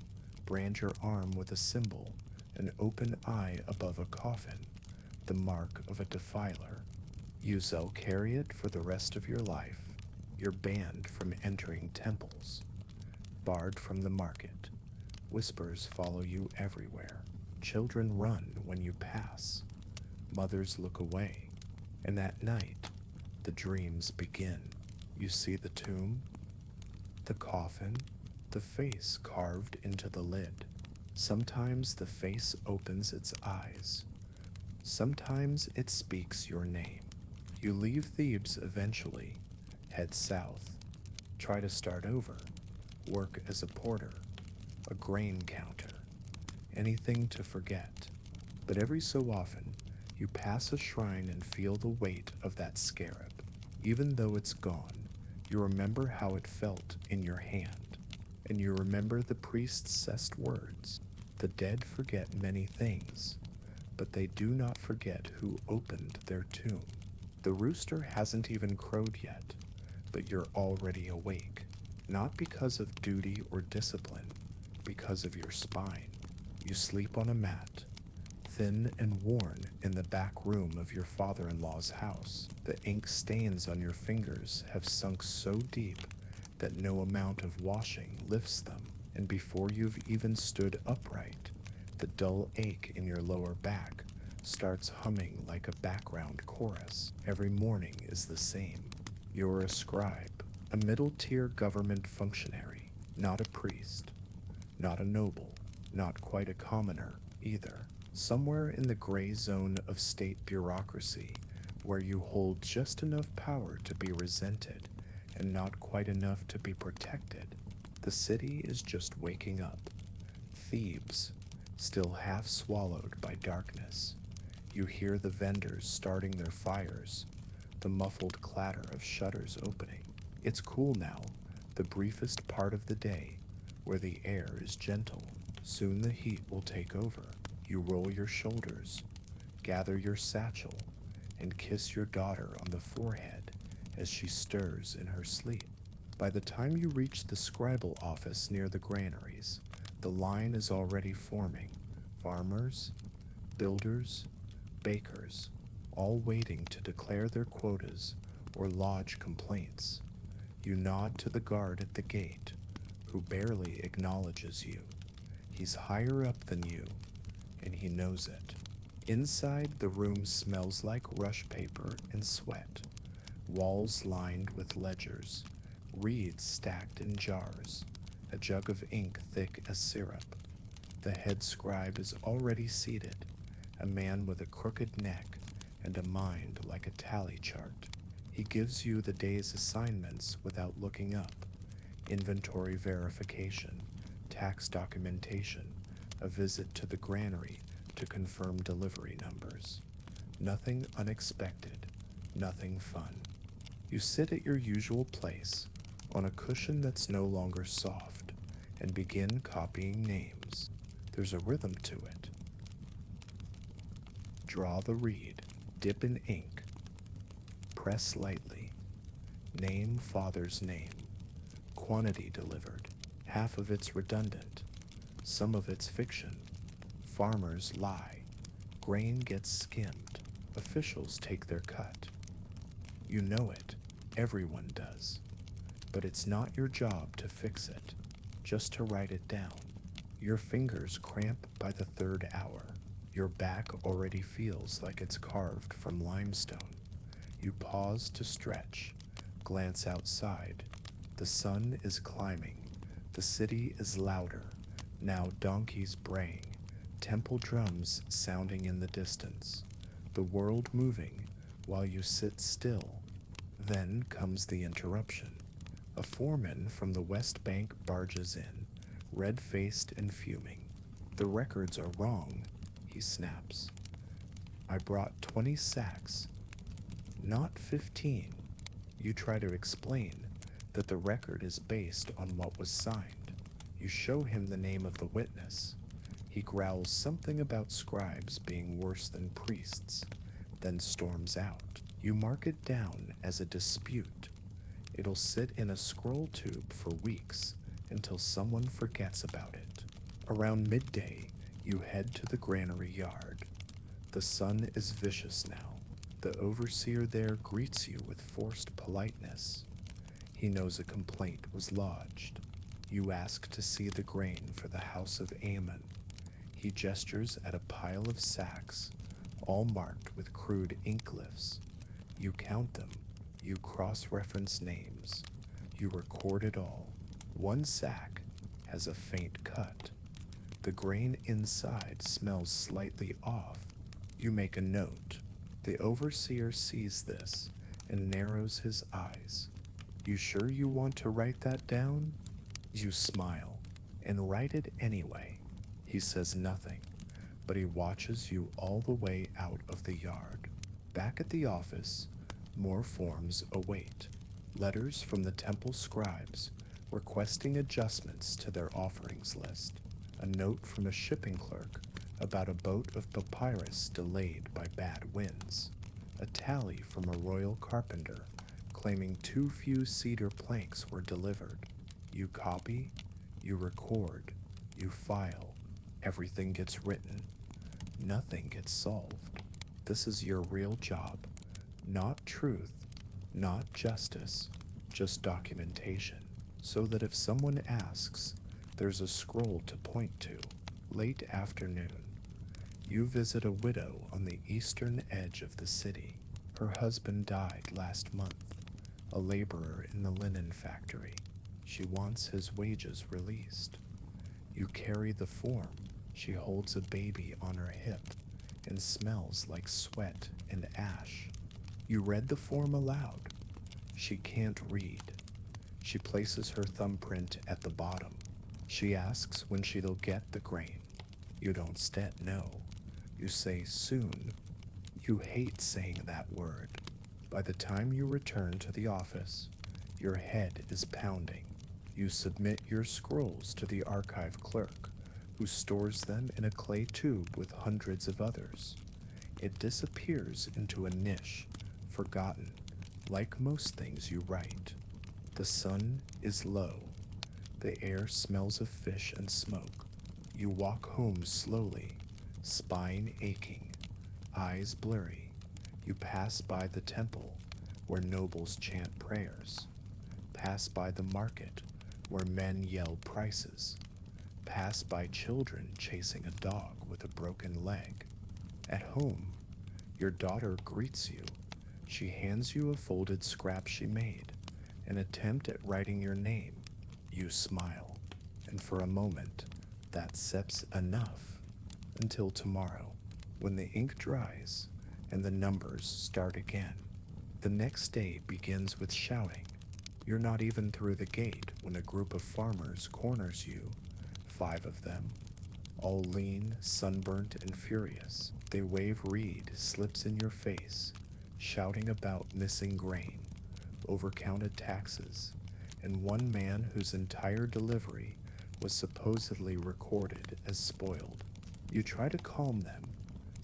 brand your arm with a symbol, an open eye above a coffin, the mark of a defiler. You shall carry it for the rest of your life. You're banned from entering temples, barred from the market. Whispers follow you everywhere. Children run when you pass. Mothers look away. And at night, the dreams begin. You see the tomb, the coffin, the face carved into the lid. Sometimes the face opens its eyes. Sometimes it speaks your name. You leave Thebes eventually, head south, try to start over, work as a porter, a grain counter, anything to forget. But every so often, you pass a shrine and feel the weight of that scarab. Even though it's gone, you remember how it felt in your hand, and you remember the priest's sest words. The dead forget many things, but they do not forget who opened their tomb. The rooster hasn't even crowed yet, but you're already awake, not because of duty or discipline, because of your spine. You sleep on a mat, thin and worn, in the back room of your father-in-law's house. The ink stains on your fingers have sunk so deep that no amount of washing lifts them, and before you've even stood upright, the dull ache in your lower back starts humming like a background chorus. Every morning is the same. You're a scribe, a middle-tier government functionary, not a priest, not a noble, not quite a commoner either. Somewhere in the gray zone of state bureaucracy, where you hold just enough power to be resented and not quite enough to be protected. The city is just waking up. Thebes, still half swallowed by darkness. You hear the vendors starting their fires, the muffled clatter of shutters opening. It's cool now, the briefest part of the day, where the air is gentle. Soon the heat will take over. You roll your shoulders, gather your satchel, and kiss your daughter on the forehead as she stirs in her sleep. By the time you reach the scribal office near the granaries, the line is already forming. Farmers, builders, bakers, all waiting to declare their quotas or lodge complaints. You nod to the guard at the gate, who barely acknowledges you. He's higher up than you, and he knows it. Inside, the room smells like rush paper and sweat, walls lined with ledgers, reeds stacked in jars, a jug of ink thick as syrup. The head scribe is already seated, a man with a crooked neck and a mind like a tally chart. He gives you the day's assignments without looking up: inventory verification, tax documentation, a visit to the granary to confirm delivery numbers. Nothing unexpected, nothing fun. You sit at your usual place, on a cushion that's no longer soft, and begin copying names. There's a rhythm to it. Draw the reed, dip in ink, press lightly. Name father's name. Quantity delivered. Half of it's redundant. Some of it's fiction. Farmers lie. Grain gets skimmed. Officials take their cut. You know it. Everyone does. But it's not your job to fix it, just to write it down. Your fingers cramp by the third hour. Your back already feels like it's carved from limestone. You pause to stretch, glance outside. The sun is climbing. The city is louder. Now donkeys braying, temple drums sounding in the distance. The world moving while you sit still. Then comes the interruption. A foreman from the West Bank barges in, red-faced and fuming. "The records are wrong," he snaps. "I brought 20 sacks, not 15. You try to explain that the record is based on what was signed. You show him the name of the witness. He growls something about scribes being worse than priests, then storms out. You mark it down as a dispute. It'll sit in a scroll tube for weeks until someone forgets about it. Around midday, you head to the granary yard. The sun is vicious now. The overseer there greets you with forced politeness. He knows a complaint was lodged. You ask to see the grain for the house of Ammon. He gestures at a pile of sacks, all marked with crude ink glyphs. You count them. You cross-reference names. You record it all. One sack has a faint cut. The grain inside smells slightly off. You make a note. The overseer sees this and narrows his eyes. You sure you want to write that down? You smile and write it anyway. He says nothing, but he watches you all the way out of the yard. Back at the office, more forms await. Letters from the temple scribes requesting adjustments to their offerings list. A note from a shipping clerk about a boat of papyrus delayed by bad winds. A tally from a royal carpenter claiming too few cedar planks were delivered. You copy, you record, you file. Everything gets written. Nothing gets solved. This is your real job. Not truth, not justice, just documentation. So that if someone asks, there's a scroll to point to. Late afternoon. You visit a widow on the eastern edge of the city. Her husband died last month, a laborer in the linen factory. She wants his wages released. You carry the form. She holds a baby on her hip and smells like sweat and ash. You read the form aloud. She can't read. She places her thumbprint at the bottom. She asks when she'll get the grain. You don't stet no. You say soon. You hate saying that word. By the time you return to the office, your head is pounding. You submit your scrolls to the archive clerk, who stores them in a clay tube with hundreds of others. It disappears into a niche, forgotten, like most things you write. The sun is low. The air smells of fish and smoke. You walk home slowly, spine aching, eyes blurry. You pass by the temple, where nobles chant prayers. Pass by the market, where men yell prices. Pass by children chasing a dog with a broken leg. At home, your daughter greets you. She hands you a folded scrap she made, an attempt at writing your name. You smile, and for a moment, that's enough. Until tomorrow, when the ink dries and the numbers start again. The next day begins with shouting. You're not even through the gate when a group of farmers corners you, 5 of them, all lean, sunburnt, and furious. They wave reed slips in your face, shouting about missing grain, overcounted taxes, and one man whose entire delivery was supposedly recorded as spoiled. You try to calm them,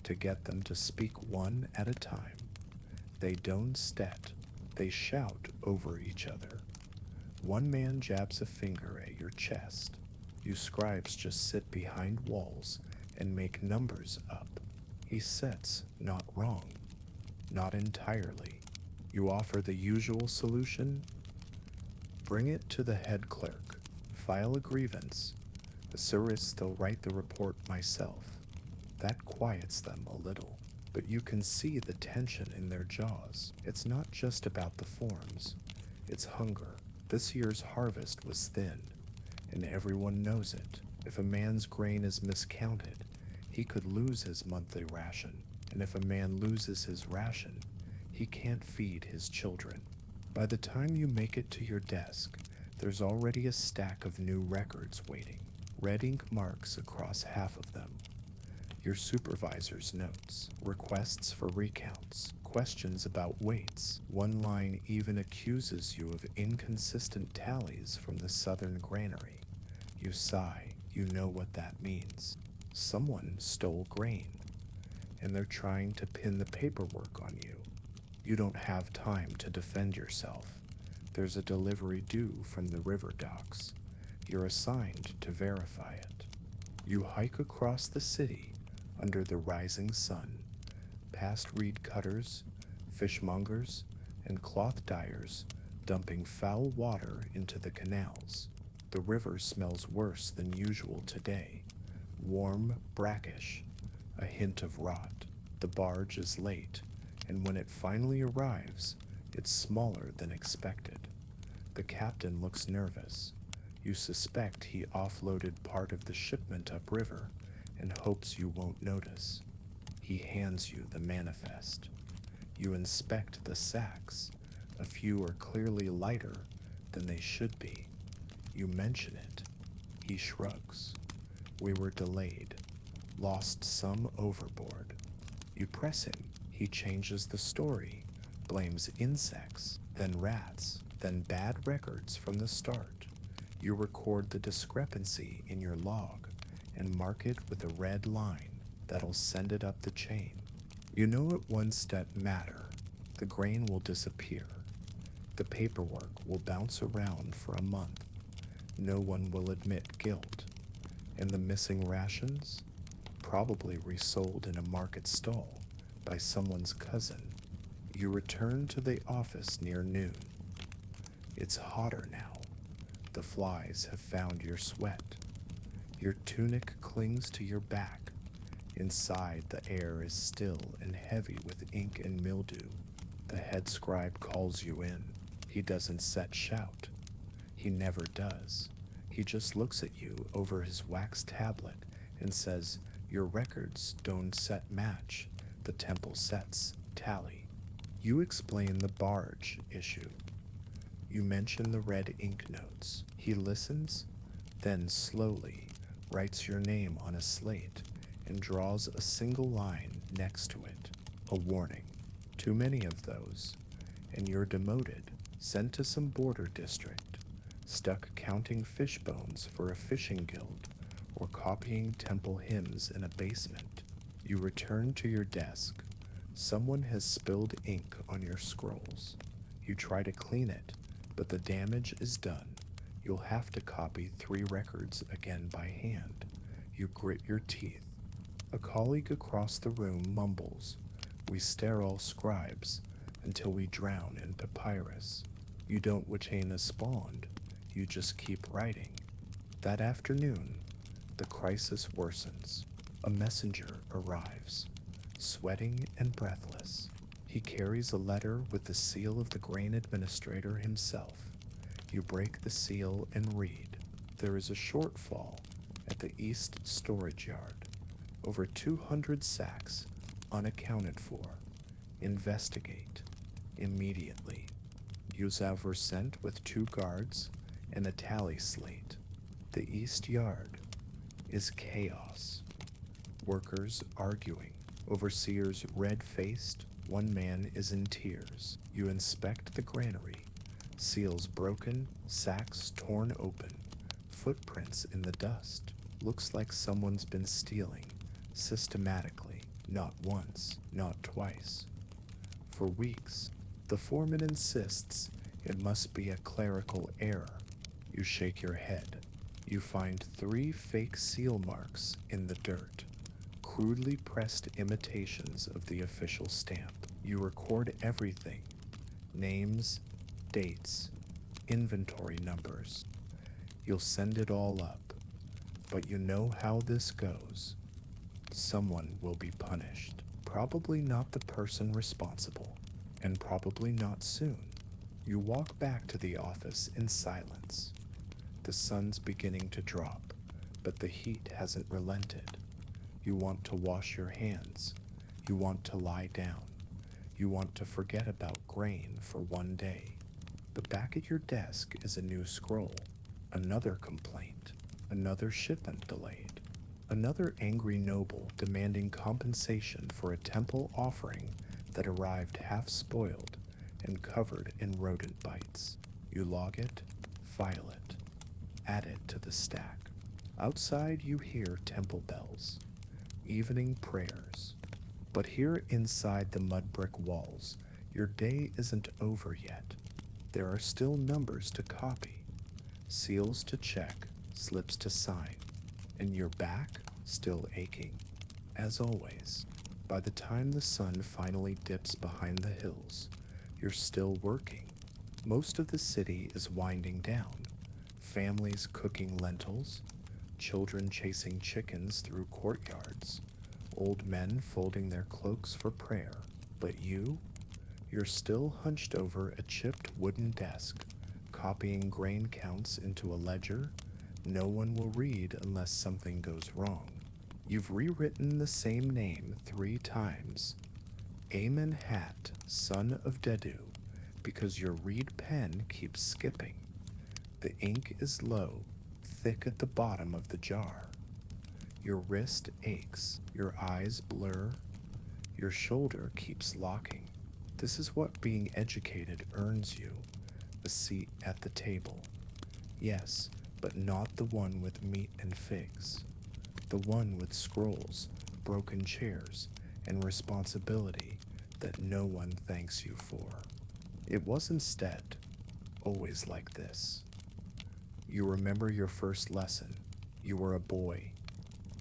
to get them to speak one at a time. They don't stet, they shout over each other. One man jabs a finger at your chest. You scribes just sit behind walls and make numbers up. He sets not wrong, not entirely. You offer the usual solution. Bring it to the head clerk. File a grievance. The surist will write the report myself. That quiets them a little, but you can see the tension in their jaws. It's not just about the forms. It's hunger. This year's harvest was thin, and everyone knows it. If a man's grain is miscounted, he could lose his monthly ration, and if a man loses his ration, he can't feed his children. By the time you make it to your desk, there's already a stack of new records waiting, red ink marks across half of them. Your supervisor's notes, requests for recounts, questions about weights. One line even accuses you of inconsistent tallies from the southern granary. You sigh, you know what that means. Someone stole grain, and they're trying to pin the paperwork on you. You don't have time to defend yourself. There's a delivery due from the river docks. You're assigned to verify it. You hike across the city under the rising sun, past reed cutters, fishmongers, and cloth dyers dumping foul water into the canals. The river smells worse than usual today, warm, brackish, a hint of rot. The barge is late, and when it finally arrives, it's smaller than expected. The captain looks nervous. You suspect he offloaded part of the shipment upriver and hopes you won't notice. He hands you the manifest. You inspect the sacks. A few are clearly lighter than they should be. You mention it. He shrugs. We were delayed. Lost some overboard. You press him. He changes the story. Blames insects, then rats, then bad records from the start. You record the discrepancy in your log and mark it with a red line that'll send it up the chain. You know it one step matter. The grain will disappear. The paperwork will bounce around for a month. No one will admit guilt. And the missing rations? Probably resold in a market stall by someone's cousin. You return to the office near noon. It's hotter now. The flies have found your sweat. Your tunic clings to your back. Inside, the air is still and heavy with ink and mildew. The head scribe calls you in. He doesn't shout. He never does. He just looks at you over his wax tablet and says, your records don't set match. The temple sets tally. You explain the barge issue. You mention the red ink notes. He listens, then slowly writes your name on a slate and draws a single line next to it. A warning. Too many of those, and you're demoted, sent to some border district, stuck counting fish bones for a fishing guild, or copying temple hymns in a basement. You return to your desk. Someone has spilled ink on your scrolls. You try to clean it, but the damage is done. You'll have to copy 3 records again by hand. You grit your teeth. A colleague across the room mumbles, we sterile scribes until we drown in papyrus. You don't retain a spawned. You just keep writing. That afternoon, the crisis worsens. A messenger arrives, sweating and breathless. He carries a letter with the seal of the grain administrator himself. You break the seal and read. There is a shortfall at the east storage yard. Over 200 sacks unaccounted for. Investigate immediately. Yuzav were sent with 2 guards and a tally slate. The east yard is chaos. Workers arguing. Overseers red-faced. One man is in tears. You inspect the granary. Seals broken, sacks torn open. Footprints in the dust. Looks like someone's been stealing. Systematically. Not once, not twice. For weeks, the foreman insists it must be a clerical error. You shake your head. You find 3 fake seal marks in the dirt. Crudely pressed imitations of the official stamp. You record everything. Names, dates, inventory numbers. You'll send it all up. But you know how this goes. Someone will be punished. Probably not the person responsible, and probably not soon. You walk back to the office in silence. The sun's beginning to drop, but the heat hasn't relented. You want to wash your hands. You want to lie down. You want to forget about grain for one day. But back at your desk is a new scroll. Another complaint. Another shipment delayed. Another angry noble demanding compensation for a temple offering that arrived half-spoiled and covered in rodent bites. You log it, file it, add it to the stack. Outside you hear temple bells, evening prayers. But here inside the mud brick walls, your day isn't over yet. There are still numbers to copy, seals to check, slips to sign, and your back still aching. As always, by the time the sun finally dips behind the hills, you're still working. Most of the city is winding down. Families cooking lentils, children chasing chickens through courtyards, old men folding their cloaks for prayer. But you're still hunched over a chipped wooden desk, copying grain counts into a ledger no one will read unless something goes wrong. You've rewritten the same name 3 times, Amenhat, son of Dedu, because your reed pen keeps skipping. The ink is low, thick at the bottom of the jar. Your wrist aches, your eyes blur, your shoulder keeps locking. This is what being educated earns you, a seat at the table. Yes, but not the one with meat and figs. The one with scrolls, broken chairs, and responsibility that no one thanks you for. It was instead always like this. You remember your first lesson. You were a boy,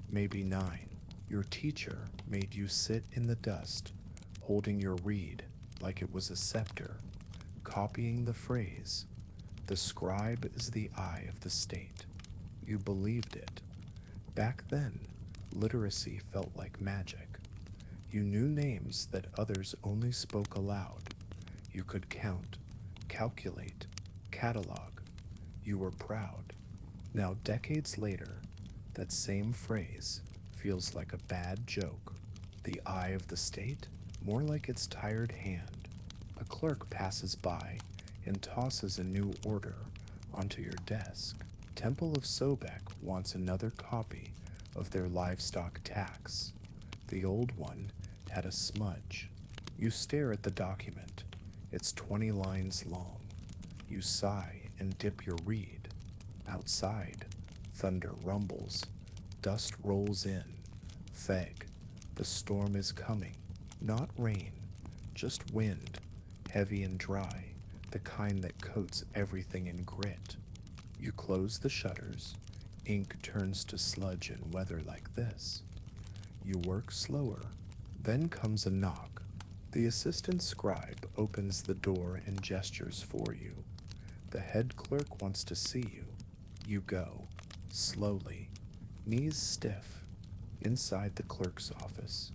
maybe 9. Your teacher made you sit in the dust, holding your reed like it was a scepter, copying the phrase, "The scribe is the eye of the state." You believed it. Back then, literacy felt like magic. You knew names that others only spoke aloud. You could count, calculate, catalog. You were proud. Now, decades later, that same phrase feels like a bad joke. The eye of the state? More like its tired hand. A clerk passes by and tosses a new order onto your desk. Temple of Sobek wants another copy of their livestock tax. The old one had a smudge. You stare at the document. It's 20 lines long. You sigh and dip your reed. Outside, thunder rumbles. Dust rolls in. Theg, the storm is coming. Not rain, just wind, heavy and dry, the kind that coats everything in grit. You close the shutters. Ink turns to sludge in weather like this. You work slower. Then comes a knock. The assistant scribe opens the door and gestures for you. The head clerk wants to see you. You go, slowly, knees stiff. Inside the clerk's office,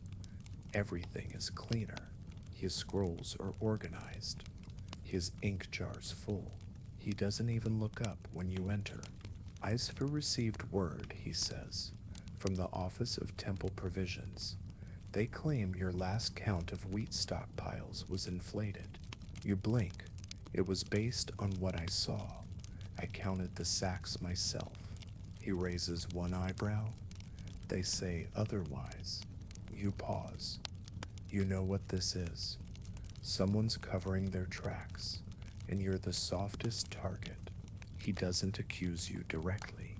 everything is cleaner. His scrolls are organized. His ink jars full. He doesn't even look up when you enter. "Eyes for received word," he says, "from the Office of Temple Provisions. They claim your last count of wheat stockpiles was inflated." You blink. "It was based on what I saw. I counted the sacks myself." He raises one eyebrow. "They say otherwise." You pause. You know what this is. Someone's covering their tracks, and you're the softest target. He doesn't accuse you directly.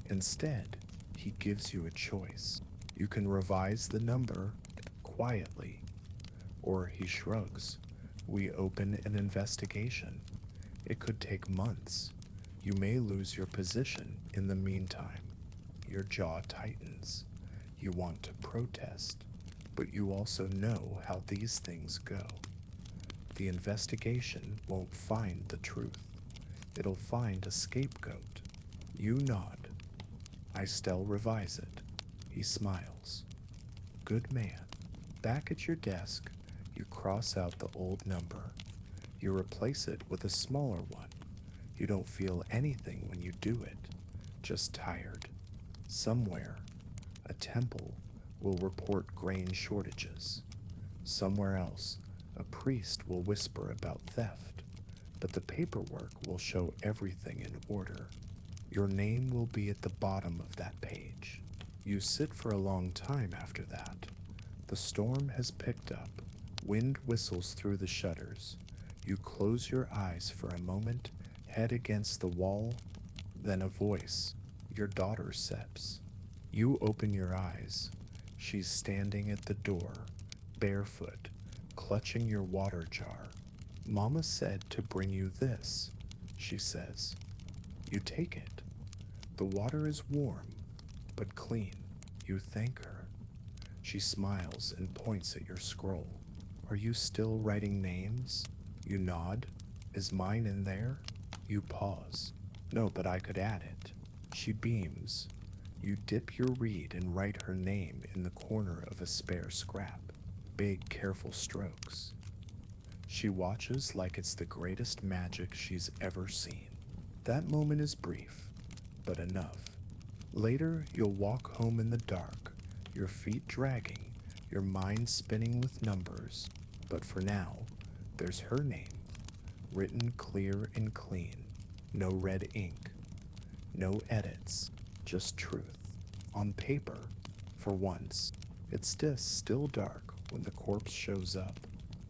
Instead, he gives you a choice. You can revise the number quietly, or he shrugs. "We open an investigation. It could take months. You may lose your position in the meantime." Your jaw tightens. You want to protest, but you also know how these things go. The investigation won't find the truth. It'll find a scapegoat. You nod. "I still revise it." He smiles. "Good man." Back at your desk, you cross out the old number. You replace it with a smaller one. You don't feel anything when you do it, just tired. Somewhere, a temple will report grain shortages. Somewhere else, a priest will whisper about theft, but the paperwork will show everything in order. Your name will be at the bottom of that page. You sit for a long time after that. The storm has picked up. Wind whistles through the shutters. You close your eyes for a moment, head against the wall, then a voice. Your daughter steps. You open your eyes. She's standing at the door, barefoot, clutching your water jar. "Mama said to bring you this," she says. You take it. The water is warm, but clean. You thank her. She smiles and points at your scroll. "Are you still writing names?" You nod. "Is mine in there?" You pause. "No, but I could add it." She beams. You dip your reed and write her name in the corner of a spare scrap. Big, careful strokes. She watches like it's the greatest magic she's ever seen. That moment is brief, but enough. Later, you'll walk home in the dark, your feet dragging, your mind spinning with numbers. But for now, there's her name, written clear and clean. No red ink, no edits, just truth. On paper, for once. It's still dark when the corpse shows up.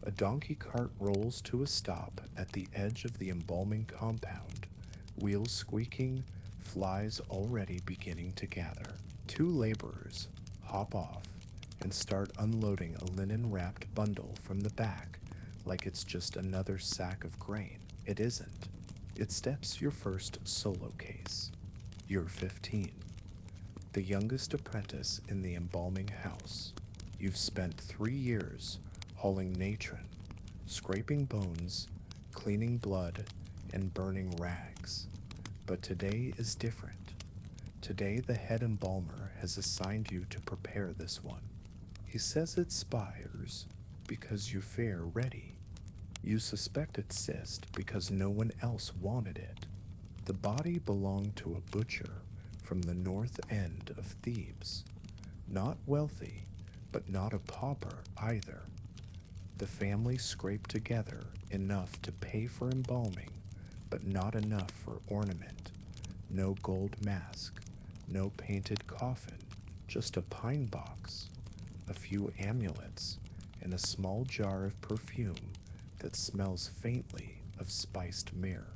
A donkey cart rolls to a stop at the edge of the embalming compound, wheels squeaking, flies already beginning to gather. Two laborers hop off and start unloading a linen-wrapped bundle from the back like it's just another sack of grain. It isn't. It steps your first solo case. You're 15, the youngest apprentice in the embalming house. You've spent 3 years hauling natron, scraping bones, cleaning blood, and burning rags. But today is different. Today the head embalmer has assigned you to prepare this one. He says it spires because you fare ready. You suspect it's cyst because no one else wanted it. The body belonged to a butcher from the north end of Thebes. Not wealthy, but not a pauper either. The family scraped together enough to pay for embalming, but not enough for ornament. No gold mask, no painted coffin, just a pine box, a few amulets, and a small jar of perfume that smells faintly of spiced myrrh.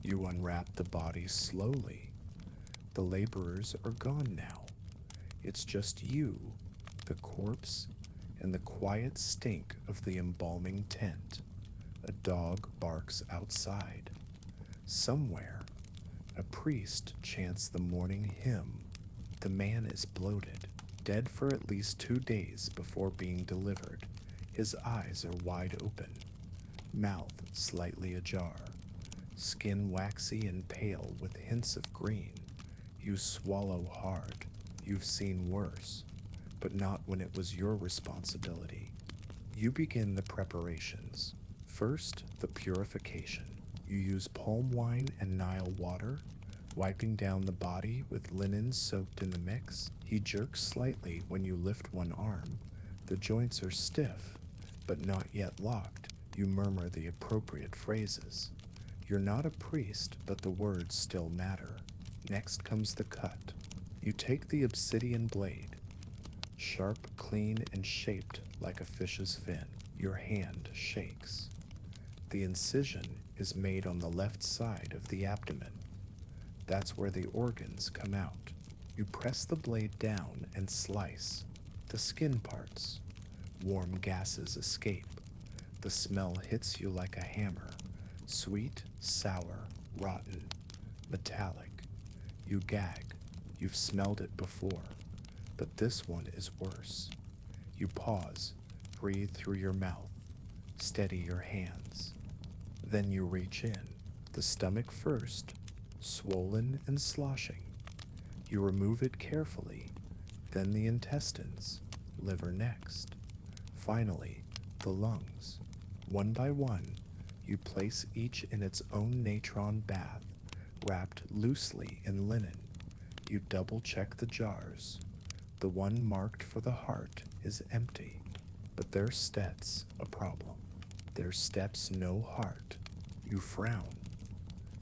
You unwrap the body slowly. The laborers are gone now. It's just you, the corpse, and the quiet stink of the embalming tent. A dog barks outside. Somewhere, a priest chants the morning hymn. The man is bloated, dead for at least 2 days before being delivered. His eyes are wide open, mouth slightly ajar, skin waxy and pale with hints of green. You swallow hard. You've seen worse, but not when it was your responsibility. You begin the preparations. First, the purification. You use palm wine and Nile water, wiping down the body with linen soaked in the mix. He jerks slightly when you lift one arm. The joints are stiff, but not yet locked. You murmur the appropriate phrases. You're not a priest, but the words still matter. Next comes the cut. You take the obsidian blade, sharp, clean, and shaped like a fish's fin. Your hand shakes. The incision is made on the left side of the abdomen. That's where the organs come out. You press the blade down and slice. The skin parts. Warm gases escape. The smell hits you like a hammer. Sweet, sour, rotten, metallic. You gag. You've smelled it before, but this one is worse. You pause, breathe through your mouth, steady your hands. Then you reach in, the stomach first, swollen and sloshing. You remove it carefully, then the intestines, liver next. Finally, the lungs. One by one, you place each in its own natron bath, wrapped loosely in linen. You double-check the jars. The one marked for the heart is empty, but there's steps a problem. There's steps no heart. You frown.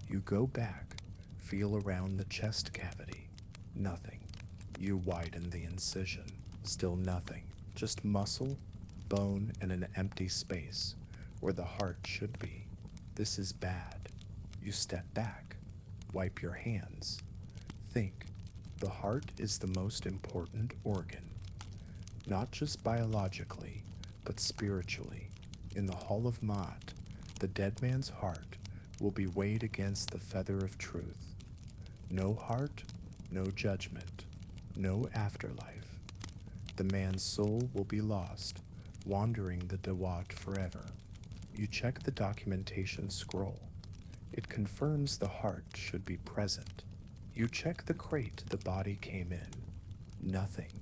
You go back, feel around the chest cavity. Nothing. You widen the incision. Still nothing. Just muscle, bone, and an empty space where the heart should be. This is bad. You step back. Wipe your hands. Think. The heart is the most important organ, not just biologically, but spiritually. In the Hall of Maat, the dead man's heart will be weighed against the feather of truth. No heart, no judgment, no afterlife. The man's soul will be lost, wandering the Dawat forever. You check the documentation scroll. It confirms the heart should be present. You check the crate the body came in. Nothing.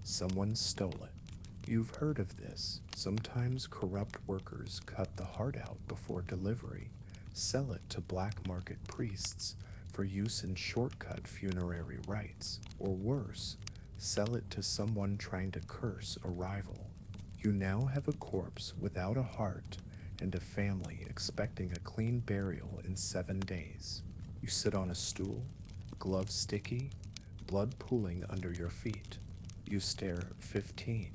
Someone stole it. You've heard of this. Sometimes corrupt workers cut the heart out before delivery, sell it to black market priests for use in shortcut funerary rites, or worse, sell it to someone trying to curse a rival. You now have a corpse without a heart and a family expecting a clean burial in 7 days. You sit on a stool, gloves sticky, blood pooling under your feet. You stare 15.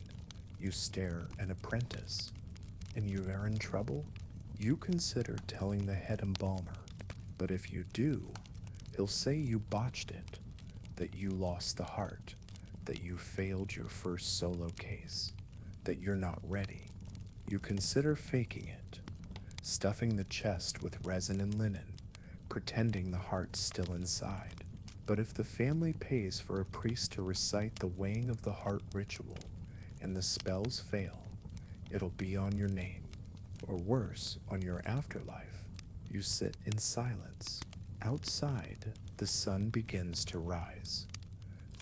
You stare an apprentice. And you are in trouble? You consider telling the head embalmer, but if you do, he'll say you botched it, that you lost the heart, that you failed your first solo case, that you're not ready. You consider faking it, stuffing the chest with resin and linen, pretending the heart's still inside. But if the family pays for a priest to recite the weighing of the heart ritual and the spells fail, it'll be on your name, or worse, on your afterlife. You sit in silence. Outside, the sun begins to rise.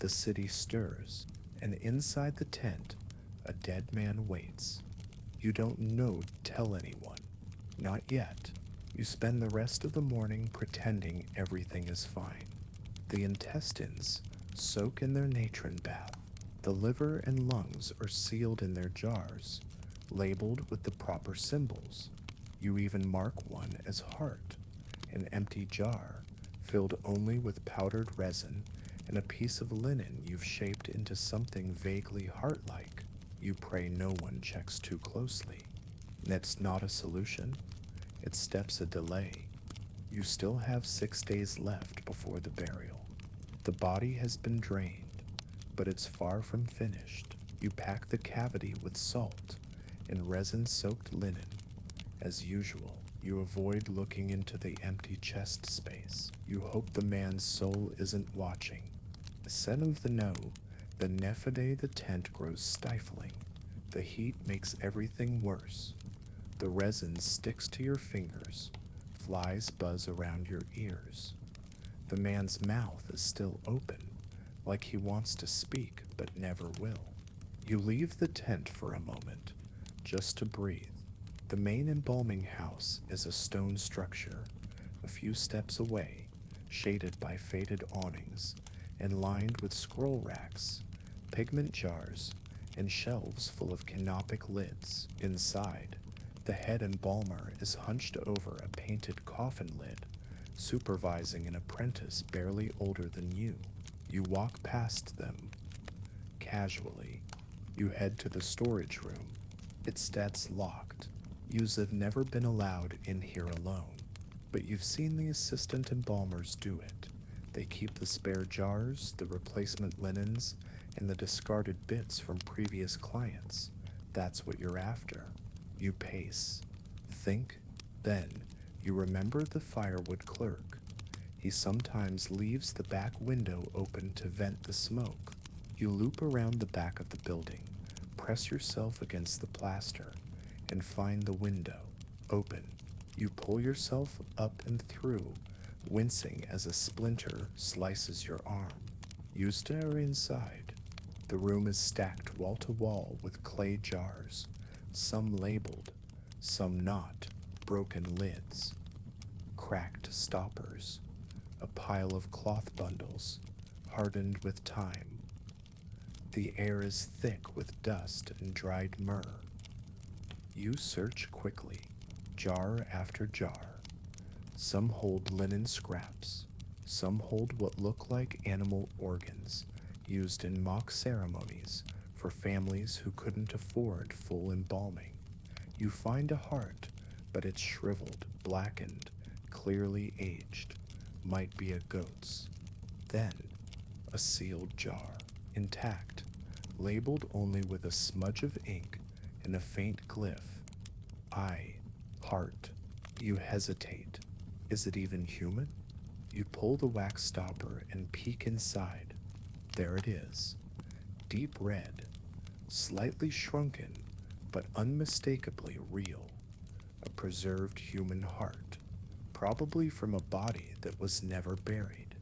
The city stirs, and inside the tent, a dead man waits. You don't know, tell anyone. Not yet. You spend the rest of the morning pretending everything is fine. The intestines soak in their natron bath. The liver and lungs are sealed in their jars, labeled with the proper symbols. You even mark one as heart, an empty jar filled only with powdered resin and a piece of linen you've shaped into something vaguely heart-like. You pray no one checks too closely. That's not a solution. It steps a delay. You still have 6 days left before the burial. The body has been drained, but it's far from finished. You pack the cavity with salt and resin-soaked linen. As usual, you avoid looking into the empty chest space. You hope the man's soul isn't watching. Instead of the no, the nephide the tent grows stifling. The heat makes everything worse. The resin sticks to your fingers. Flies buzz around your ears. The man's mouth is still open, like he wants to speak but never will. You leave the tent for a moment, just to breathe. The main embalming house is a stone structure, a few steps away, shaded by faded awnings, and lined with scroll racks, pigment jars, and shelves full of canopic lids. Inside, the head embalmer is hunched over a painted coffin lid, supervising an apprentice barely older than you. You walk past them. Casually, you head to the storage room. Its stats locked. Yous have never been allowed in here alone, but you've seen the assistant embalmers do it. They keep the spare jars, the replacement linens, and the discarded bits from previous clients. That's what you're after. You pace, think, then you remember the firewood clerk. He sometimes leaves the back window open to vent the smoke. You loop around the back of the building, press yourself against the plaster, and find the window open. You pull yourself up and through, wincing as a splinter slices your arm. You stare inside. The room is stacked wall to wall with clay jars, some labeled, some not, broken lids, cracked stoppers, a pile of cloth bundles, hardened with time. The air is thick with dust and dried myrrh. You search quickly, jar after jar. Some hold linen scraps, some hold what look like animal organs used in mock ceremonies for families who couldn't afford full embalming. You find a heart, but it's shriveled, blackened, clearly aged. Might be a goat's. Then, a sealed jar, intact, labeled only with a smudge of ink and a faint glyph. I, heart. You hesitate. Is it even human? You pull the wax stopper and peek inside. There it is. Deep red, slightly shrunken, but unmistakably real. A preserved human heart, probably from a body that was never buried.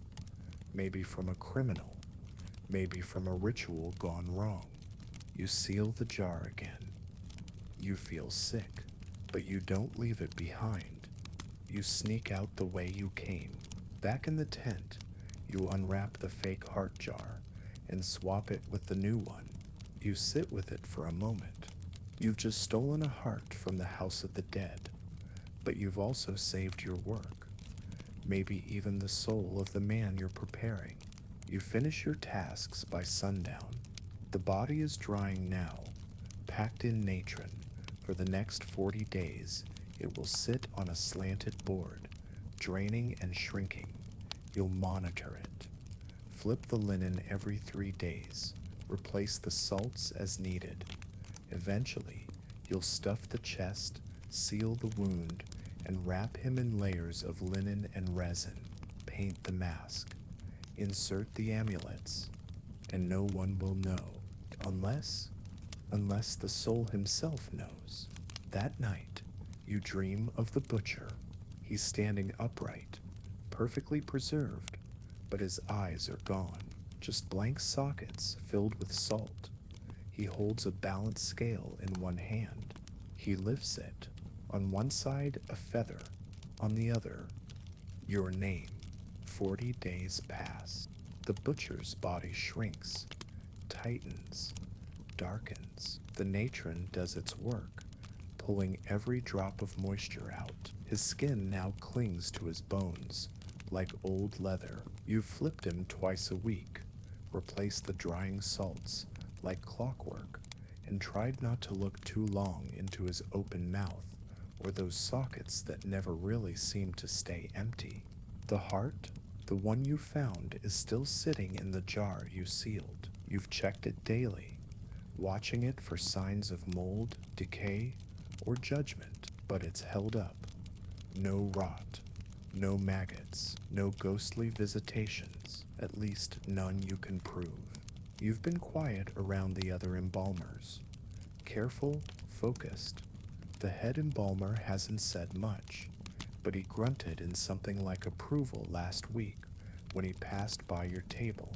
Maybe from a criminal, maybe from a ritual gone wrong. You seal the jar again. You feel sick, but you don't leave it behind. You sneak out the way you came. Back in the tent, you unwrap the fake heart jar and swap it with the new one. You sit with it for a moment. You've just stolen a heart from the house of the dead, but you've also saved your work, maybe even the soul of the man you're preparing. You finish your tasks by sundown. The body is drying now, packed in natron. For the next 40 days, it will sit on a slanted board, draining and shrinking. You'll monitor it. Flip the linen every 3 days. Replace the salts as needed. Eventually, you'll stuff the chest, seal the wound, and wrap him in layers of linen and resin. Paint the mask. Insert the amulets. And no one will know, unless the soul himself knows. That night, you dream of the butcher. He's standing upright, perfectly preserved, but his eyes are gone, just blank sockets filled with salt. He holds a balanced scale in one hand. He lifts it. On one side, a feather. On the other, your name. 40 days pass. The butcher's body shrinks, tightens, darkens. The natron does its work, pulling every drop of moisture out. His skin now clings to his bones, like old leather. You've flipped him twice a week, replaced the drying salts like clockwork, and tried not to look too long into his open mouth or those sockets that never really seem to stay empty. The heart, the one you found, is still sitting in the jar you sealed. You've checked it daily, watching it for signs of mold, decay, or judgment, but it's held up. No rot, no maggots, no ghostly visitations, at least none you can prove. You've been quiet around the other embalmers, careful, focused. The head embalmer hasn't said much, but he grunted in something like approval last week when he passed by your table.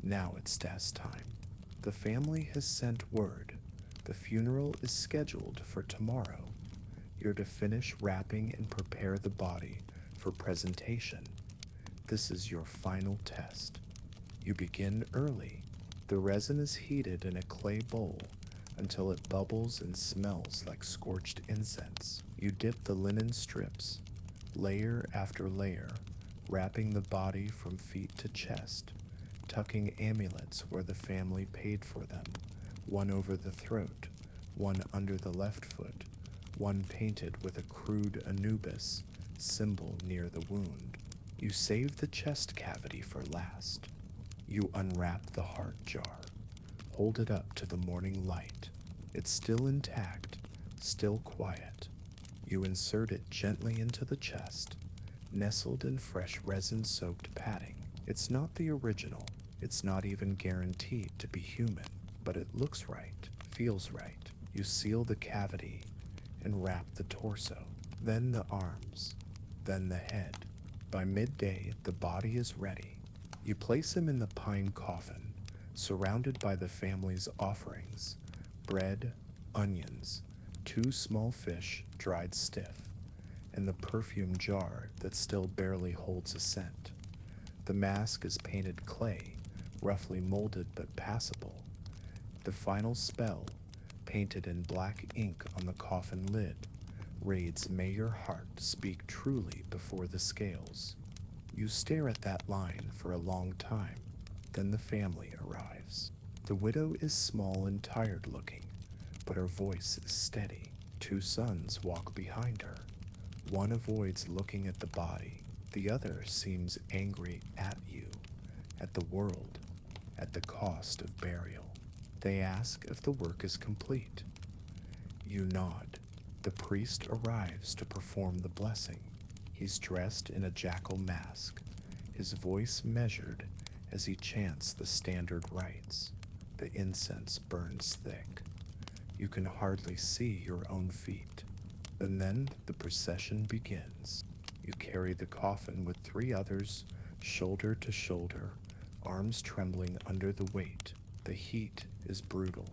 Now it's test time. The family has sent word. The funeral is scheduled for tomorrow. You're to finish wrapping and prepare the body for presentation. This is your final test. You begin early. The resin is heated in a clay bowl until it bubbles and smells like scorched incense. You dip the linen strips, layer after layer, wrapping the body from feet to chest, tucking amulets where the family paid for them, one over the throat, one under the left foot, one painted with a crude Anubis symbol near the wound. You save the chest cavity for last. You unwrap the heart jar, hold it up to the morning light. It's still intact, still quiet. You insert it gently into the chest, nestled in fresh resin-soaked padding. It's not the original. It's not even guaranteed to be human, but it looks right, feels right. You seal the cavity and wrap the torso, then the arms, then the head. By midday, the body is ready. You place him in the pine coffin, surrounded by the family's offerings: bread, onions, 2 small fish dried stiff, and the perfume jar that still barely holds a scent. The mask is painted clay, roughly molded but passable. The final spell, painted in black ink on the coffin lid, reads, "May your heart speak truly before the scales." You stare at that line for a long time. Then the family arrives. The widow is small and tired looking, but her voice is steady. 2 sons walk behind her. One avoids looking at the body. The other seems angry at you, at the world, at the cost of burial. They ask if the work is complete. You nod. The priest arrives to perform the blessing. He's dressed in a jackal mask, his voice measured as he chants the standard rites. The incense burns thick. You can hardly see your own feet. And then the procession begins. You carry the coffin with 3 others, shoulder to shoulder, arms trembling under the weight. The heat is brutal.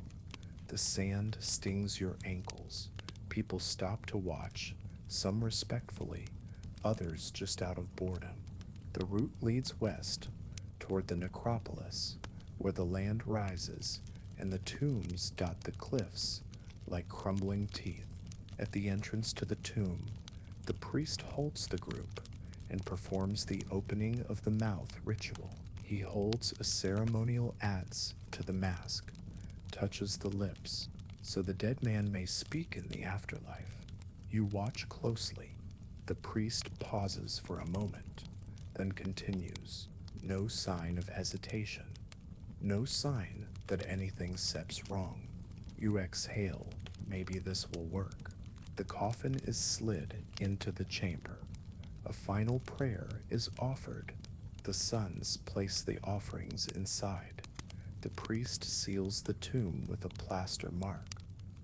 The sand stings your ankles. People stop to watch, some respectfully, others just out of boredom. The route leads west, toward the necropolis, where the land rises and the tombs dot the cliffs like crumbling teeth. At the entrance to the tomb, the priest halts the group and performs the opening of the mouth ritual. He holds a ceremonial adze to the mask, touches the lips, so the dead man may speak in the afterlife. You watch closely. The priest pauses for a moment, then continues. No sign of hesitation. No sign that anything steps wrong. You exhale. Maybe this will work. The coffin is slid into the chamber. A final prayer is offered. The sons place the offerings inside. The priest seals the tomb with a plaster mark.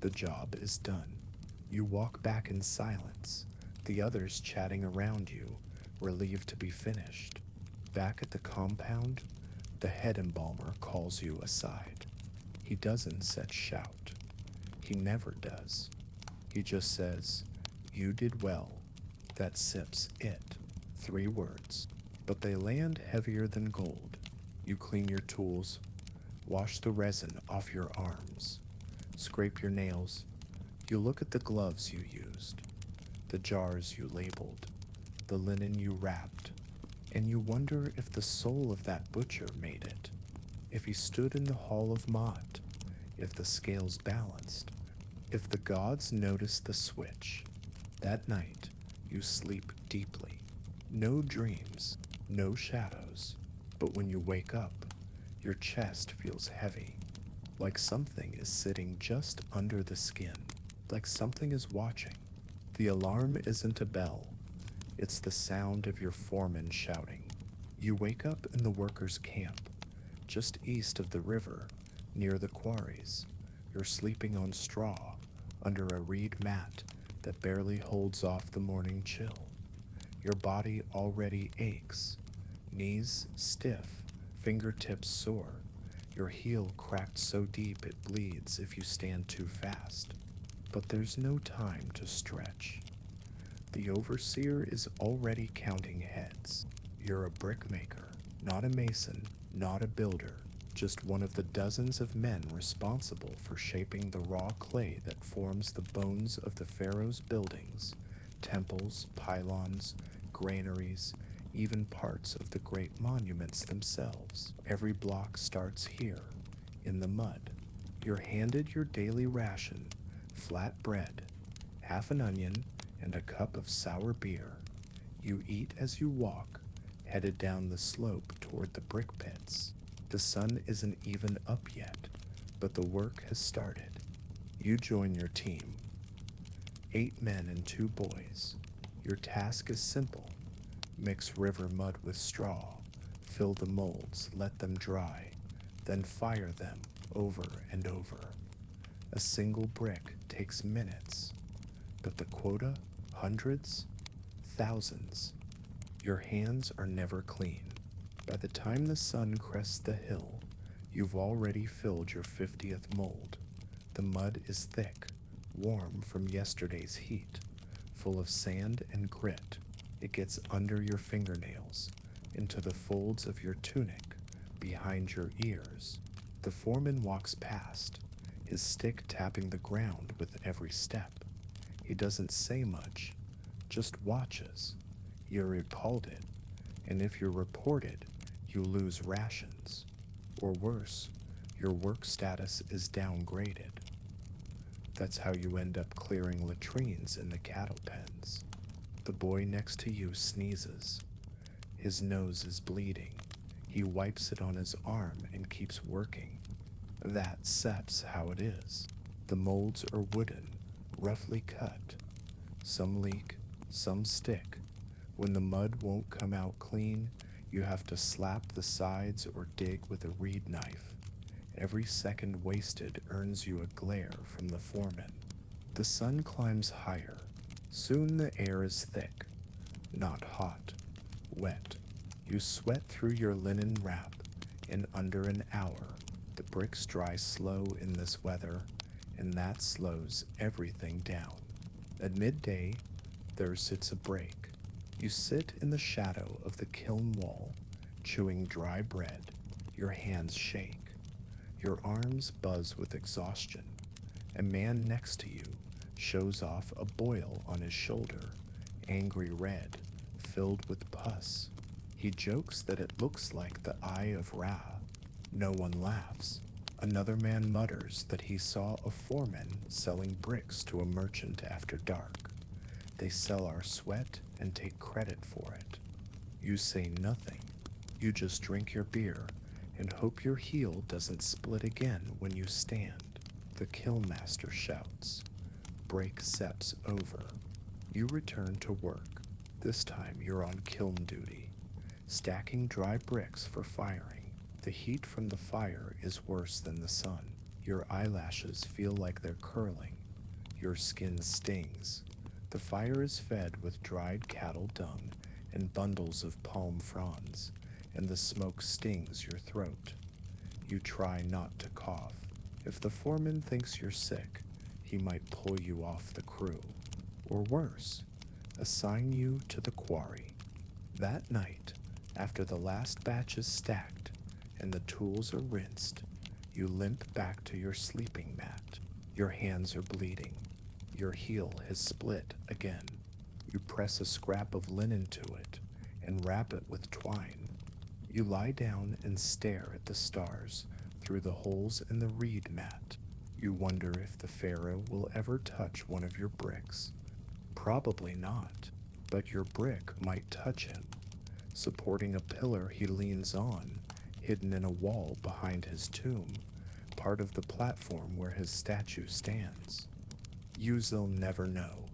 The job is done. You walk back in silence, the others chatting around you, relieved to be finished. Back at the compound, the head embalmer calls you aside. He doesn't set shout. He never does. He just says, "You did well." That sips it. 3 words. But they land heavier than gold. You clean your tools, wash the resin off your arms, scrape your nails. You look at the gloves you used, the jars you labeled, the linen you wrapped, and you wonder if the soul of that butcher made it, if he stood in the hall of Mot, if the scales balanced, if the gods noticed the switch. That night, you sleep deeply. No dreams, no shadows, but when you wake up, your chest feels heavy, like something is sitting just under the skin, like something is watching. The alarm isn't a bell, it's the sound of your foreman shouting. You wake up in the workers' camp, just east of the river, near the quarries. You're sleeping on straw, under a reed mat that barely holds off the morning chill. Your body already aches, knees stiff, fingertips sore, your heel cracked so deep it bleeds if you stand too fast. But there's no time to stretch. The overseer is already counting heads. You're a brickmaker, not a mason, not a builder, just one of the dozens of men responsible for shaping the raw clay that forms the bones of the pharaohs' buildings, temples, pylons, granaries, even parts of the great monuments themselves. Every block starts here, in the mud. You're handed your daily ration, flat bread, half an onion, and a cup of sour beer. You eat as you walk, headed down the slope toward the brick pits. The sun isn't even up yet, but the work has started. You join your team. 8 men and 2 boys. Your task is simple. Mix river mud with straw, fill the molds, let them dry, then fire them over and over. A single brick takes minutes, but the quota, hundreds, thousands. Your hands are never clean. By the time the sun crests the hill, you've already filled your 50th mold. The mud is thick, warm from yesterday's heat, full of sand and grit. It gets under your fingernails, into the folds of your tunic, behind your ears. The foreman walks past, his stick tapping the ground with every step. He doesn't say much, just watches. You're reported, and if you're reported, you lose rations. Or worse, your work status is downgraded. That's how you end up clearing latrines in the cattle pens. The boy next to you sneezes. His nose is bleeding. He wipes it on his arm and keeps working. That's how it is. The molds are wooden, roughly cut. Some leak, some stick. When the mud won't come out clean, you have to slap the sides or dig with a reed knife. Every second wasted earns you a glare from the foreman. The sun climbs higher. Soon the air is thick, not hot, wet. You sweat through your linen wrap. In under an hour, the bricks dry slow in this weather, and that slows everything down. At midday, there sits a break. You sit in the shadow of the kiln wall, chewing dry bread. Your hands shake. Your arms buzz with exhaustion. A man next to you shows off a boil on his shoulder, angry red, filled with pus. He jokes that it looks like the eye of Ra. No one laughs. Another man mutters that he saw a foreman selling bricks to a merchant after dark. They sell our sweat and take credit for it. You say nothing. You just drink your beer and hope your heel doesn't split again when you stand. The kilnmaster shouts. Break Seps over. You return to work. This time you're on kiln duty, stacking dry bricks for firing. The heat from the fire is worse than the sun. Your eyelashes feel like they're curling. Your skin stings. The fire is fed with dried cattle dung and bundles of palm fronds, and the smoke stings your throat. You try not to cough. If the foreman thinks you're sick, he might pull you off the crew. Or worse, assign you to the quarry. That night, after the last batch is stacked and the tools are rinsed, you limp back to your sleeping mat. Your hands are bleeding. Your heel has split again. You press a scrap of linen to it and wrap it with twine. You lie down and stare at the stars through the holes in the reed mat. You wonder if the pharaoh will ever touch one of your bricks. Probably not, but your brick might touch him, supporting a pillar he leans on, hidden in a wall behind his tomb, part of the platform where his statue stands. You'll never know,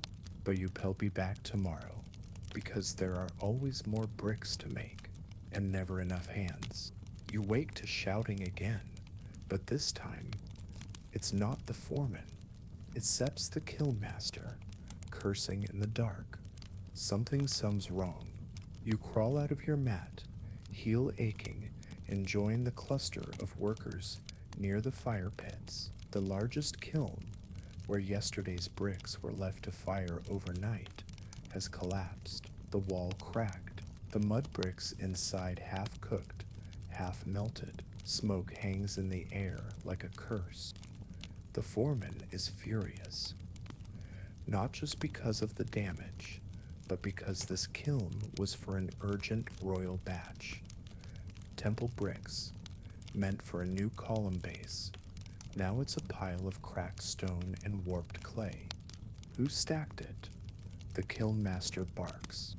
but you'll be back tomorrow, because there are always more bricks to make, and never enough hands. You wake to shouting again, but this time, it's not the foreman. It Seps the kilnmaster, cursing in the dark. Something sounds wrong. You crawl out of your mat, heel aching, and join the cluster of workers near the fire pits. The largest kiln, where yesterday's bricks were left to fire overnight, has collapsed. The wall cracked. The mud bricks inside half cooked, half melted. Smoke hangs in the air like a curse. The foreman is furious, not just because of the damage, but because this kiln was for an urgent royal batch. Temple bricks, meant for a new column base. Now it's a pile of cracked stone and warped clay. Who stacked it? The kilnmaster barks.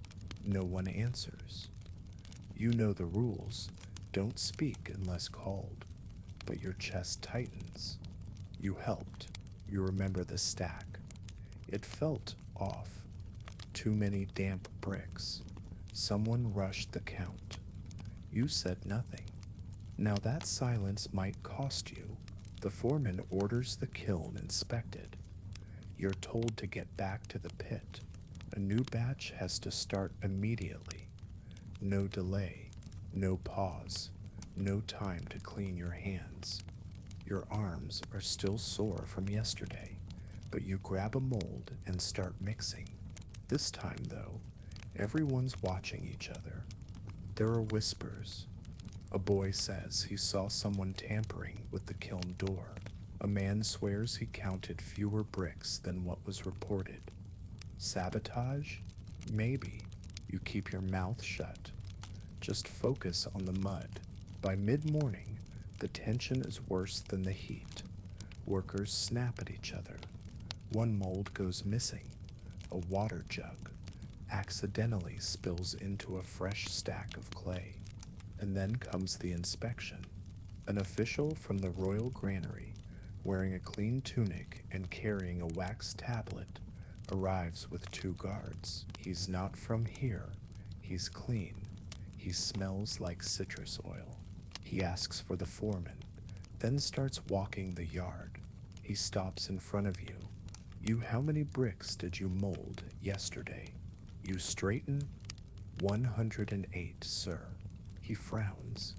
No one answers. You know the rules. Don't speak unless called, but your chest tightens. You helped. You remember the stack. It felt off. Too many damp bricks. Someone rushed the count. You said nothing. Now that silence might cost you. The foreman orders the kiln inspected. You're told to get back to the pit. A new batch has to start immediately. No delay, no pause, no time to clean your hands. Your arms are still sore from yesterday, but you grab a mold and start mixing. This time, though, everyone's watching each other. There are whispers. A boy says he saw someone tampering with the kiln door. A man swears he counted fewer bricks than what was reported. Sabotage? Maybe. You keep your mouth shut. Just focus on the mud. By mid-morning, the tension is worse than the heat. Workers snap at each other. One mold goes missing. A water jug accidentally spills into a fresh stack of clay. And then comes the inspection. An official from the royal granary, wearing a clean tunic and carrying a wax tablet, arrives with 2 guards. He's not from here. He's clean. He smells like citrus oil. He asks for the foreman, then starts walking the yard. He stops in front of you. How many bricks did you mold yesterday? You straighten. 108, sir. He frowns.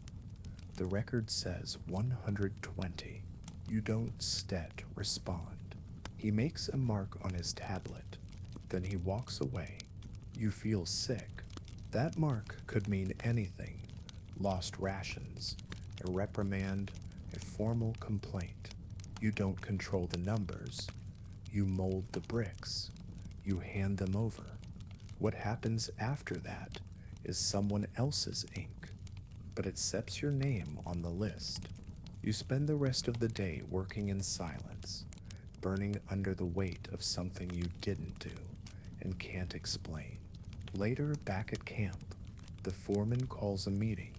The record says 120. You don't respond. He makes a mark on his tablet. Then he walks away. You feel sick. That mark could mean anything: lost rations, a reprimand, a formal complaint. You don't control the numbers. You mold the bricks. You hand them over. What happens after that is someone else's ink, but it sets your name on the list. You spend the rest of the day working in silence, burning under the weight of something you didn't do and can't explain. Later, back at camp, the foreman calls a meeting.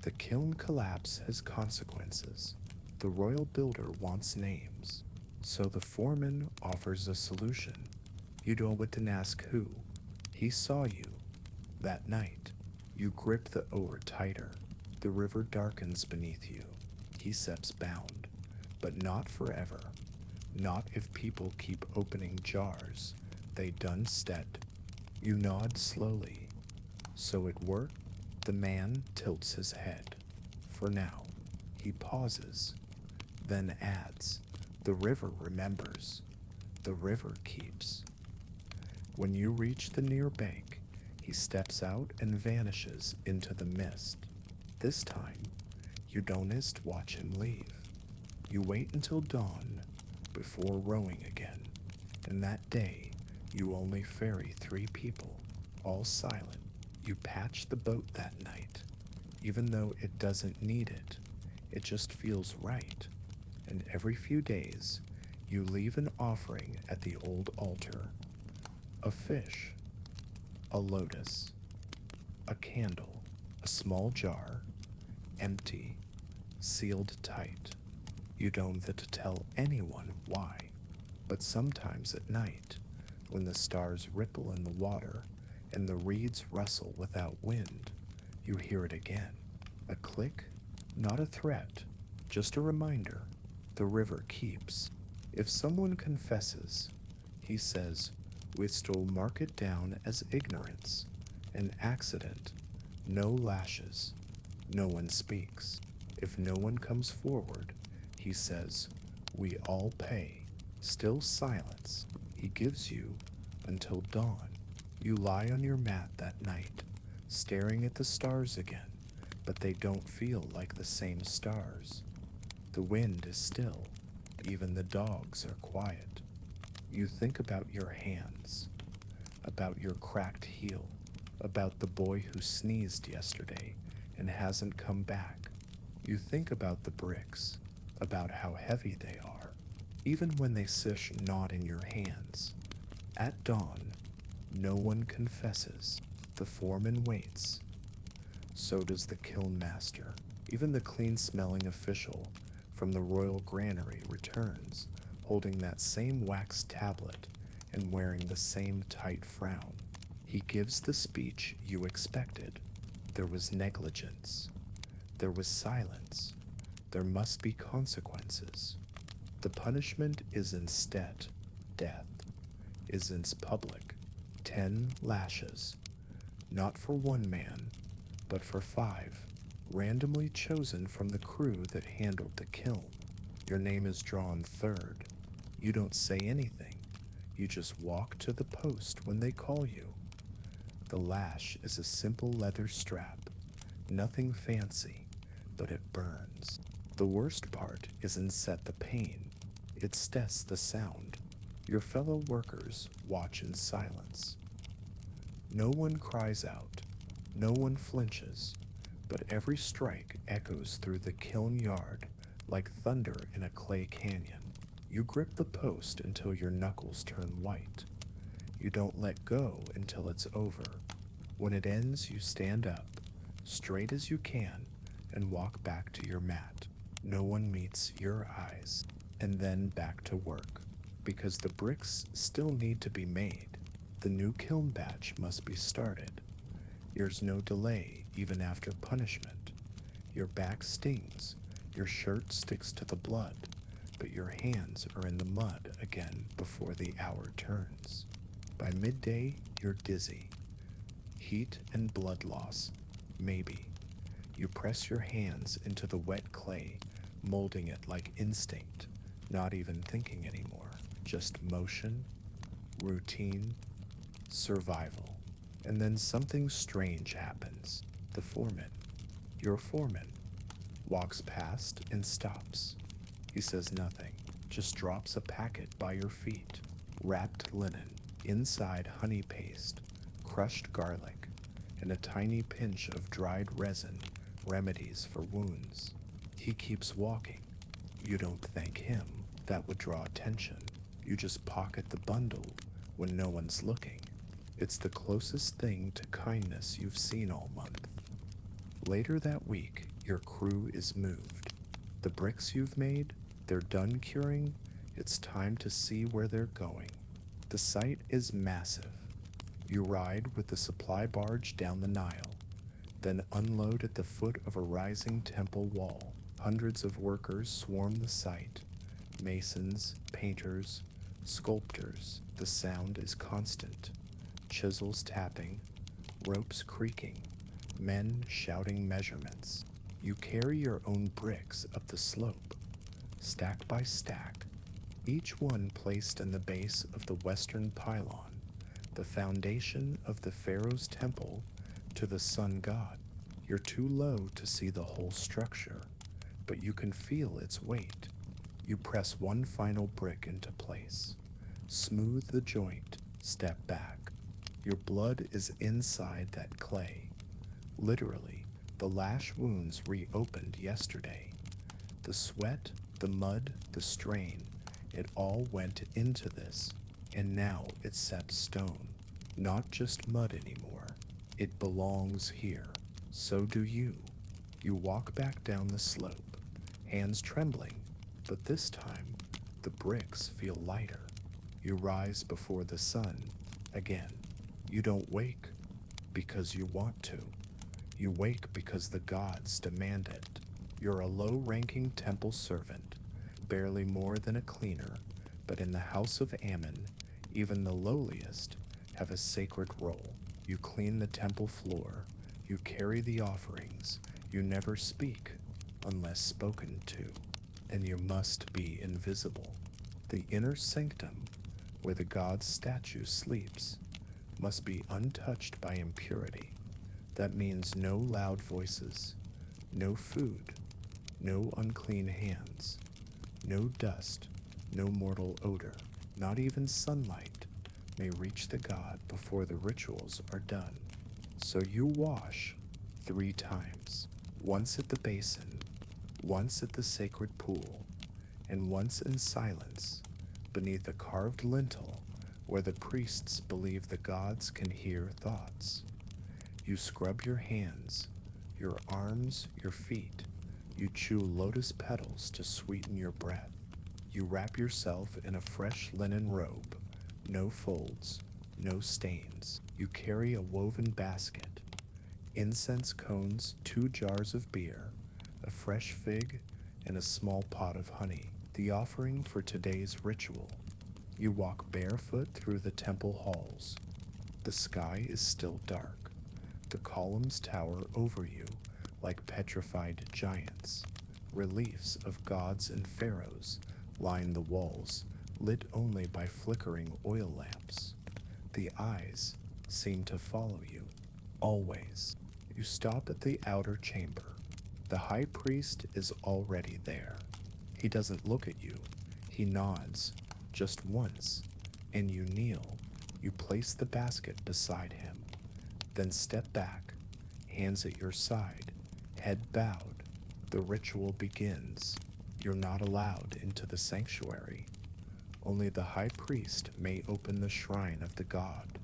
The kiln collapse has consequences. The royal builder wants names. So the foreman offers a solution. You don't ask who. He saw you. That night, you grip the oar tighter. The river darkens beneath you. He steps bound, but not forever. Not if people keep opening jars. They done stead. You nod slowly. So it worked? The man tilts his head. For now. He pauses, then adds, the river remembers. The river keeps. When you reach the near bank, he steps out and vanishes into the mist. This time, you don't just watch him leave. You wait until dawn before rowing again. And that day, you only ferry 3 people, all silent. You patch the boat that night, even though it doesn't need it. It just feels right. And every few days, you leave an offering at the old altar. A fish, a lotus, a candle, a small jar, empty, sealed tight. You don't have to tell anyone why, but sometimes at night, when the stars ripple in the water and the reeds rustle without wind, you hear it again. A click, not a threat, just a reminder. The river keeps. If someone confesses, he says, we still mark it down as ignorance, an accident, no lashes, no one speaks. If no one comes forward, he says, we all pay. Still silence. He gives you until dawn. You lie on your mat that night, staring at the stars again, but they don't feel like the same stars. The wind is still. Even the dogs are quiet. You think about your hands, about your cracked heel, about the boy who sneezed yesterday and hasn't come back. You think about the bricks, about how heavy they are, even when they sish not in your hands. At dawn, no one confesses. The foreman waits. So does the kiln master. Even the clean-smelling official from the royal granary returns, holding that same wax tablet and wearing the same tight frown. He gives the speech you expected. There was negligence. There was silence. There must be consequences. The punishment is instead death. Isn't public. 10 lashes. Not for one man, but for 5. Randomly chosen from the crew that handled the kiln. Your name is drawn 3rd. You don't say anything. You just walk to the post when they call you. The lash is a simple leather strap. Nothing fancy, but it burns. The worst part isn't set the pain. It's the sound. Your fellow workers watch in silence. No one cries out. No one flinches. But every strike echoes through the kiln yard like thunder in a clay canyon. You grip the post until your knuckles turn white. You don't let go until it's over. When it ends, you stand up, straight as you can, and walk back to your mat. No one meets your eyes. And then back to work, because the bricks still need to be made. The new kiln batch must be started. There's no delay even after punishment. Your back stings, your shirt sticks to the blood, but your hands are in the mud again before the hour turns. By midday, you're dizzy. Heat and blood loss, maybe. You press your hands into the wet clay molding it like instinct, not even thinking anymore, just motion, routine, survival. And then something strange happens. The foreman, your foreman, walks past and stops. He says nothing, just drops a packet by your feet. Wrapped linen, inside honey paste, crushed garlic, and a tiny pinch of dried resin, remedies for wounds. He keeps walking. You don't thank him. That would draw attention. You just pocket the bundle when no one's looking. It's the closest thing to kindness you've seen all month. Later that week, your crew is moved. The bricks you've made, they're done curing. It's time to see where they're going. The site is massive. You ride with the supply barge down the Nile, then unload at the foot of a rising temple wall. Hundreds of workers swarm the site. Masons, painters, sculptors. The sound is constant. Chisels tapping, ropes creaking, men shouting measurements. You carry your own bricks up the slope, stack by stack, each one placed in the base of the western pylon, the foundation of the pharaoh's temple to the sun god. You're too low to see the whole structure, but you can feel its weight. You press one final brick into place, smooth the joint, step back. Your blood is inside that clay. Literally, the lash wounds reopened yesterday. The sweat, the mud, the strain, it all went into this, and now it's set stone. Not just mud anymore. It belongs here. So do you. You walk back down the slope, hands trembling, but this time, the bricks feel lighter. You rise before the sun again. You don't wake because you want to. You wake because the gods demand it. You're a low-ranking temple servant, barely more than a cleaner, but in the house of Ammon, even the lowliest have a sacred role. You clean the temple floor, you carry the offerings, you never speak unless spoken to, and you must be invisible. The inner sanctum, where the god's statue sleeps, must be untouched by impurity. That means no loud voices, no food, no unclean hands, no dust, no mortal odor. Not even sunlight may reach the god before the rituals are done. So you wash 3 times, once at the basin, once at the sacred pool, and once in silence beneath a carved lintel where the priests believe the gods can hear thoughts. You scrub your hands, your arms, your feet. You chew lotus petals to sweeten your breath. You wrap yourself in a fresh linen robe, no folds, no stains. You carry a woven basket, incense cones, 2 jars of beer, a fresh fig, and a small pot of honey, the offering for today's ritual. You walk barefoot through the temple halls. The sky is still dark. The columns tower over you like petrified giants. Reliefs of gods and pharaohs line the walls, lit only by flickering oil lamps. The eyes seem to follow you, always. You stop at the outer chamber. The high priest is already there. He doesn't look at you. He nods, just once, and you kneel. You place the basket beside him, then step back, hands at your side, head bowed. The ritual begins. You're not allowed into the sanctuary. Only the high priest may open the shrine of the god.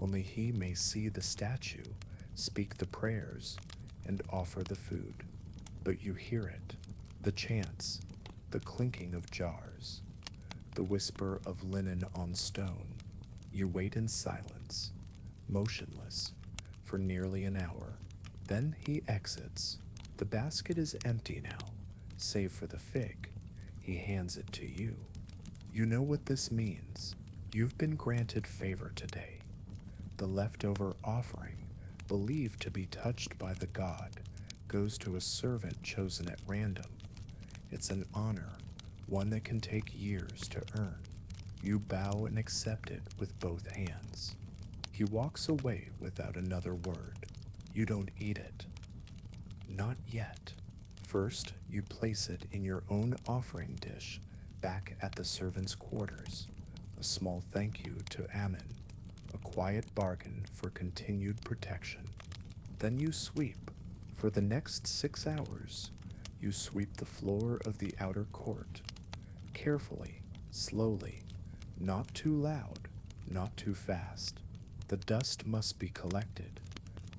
Only he may see the statue, speak the prayers, and offer the food. But you hear it, the chants, the clinking of jars, the whisper of linen on stone. You wait in silence, motionless, for nearly an hour. Then he exits. The basket is empty now, save for the fig. He hands it to you. You know what this means. You've been granted favor today. The leftover offering, believed to be touched by the god, goes to a servant chosen at random. It's an honor, one that can take years to earn. You bow and accept it with both hands. He walks away without another word. You don't eat it. Not yet. First, you place it in your own offering dish back at the servants' quarters. A small thank you to Ammon, a quiet bargain for continued protection. Then you sweep. For the next 6 hours, you sweep the floor of the outer court. Carefully, slowly, not too loud, not too fast. The dust must be collected,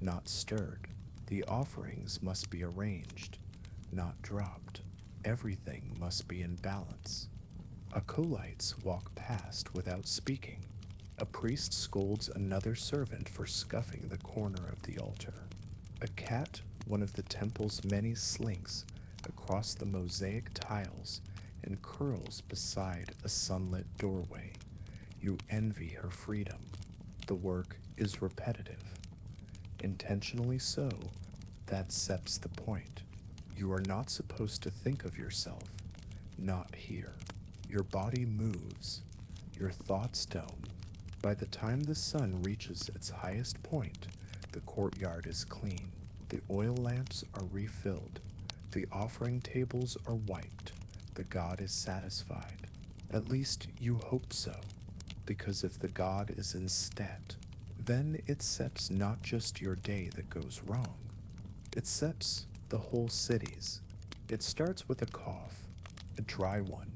not stirred. The offerings must be arranged, not dropped. Everything must be in balance. Acolytes walk past without speaking. A priest scolds another servant for scuffing the corner of the altar. A cat, one of the temple's many, slinks across the mosaic tiles and curls beside a sunlit doorway. You envy her freedom. The work is repetitive. Intentionally so, that sets the point. You are not supposed to think of yourself. Not here. Your body moves. Your thoughts don't. By the time the sun reaches its highest point, the courtyard is clean. The oil lamps are refilled. The offering tables are wiped. The god is satisfied. At least you hope so, because if the god is instead, then it sets not just your day that goes wrong. It sets the whole city's. It starts with a cough, a dry one,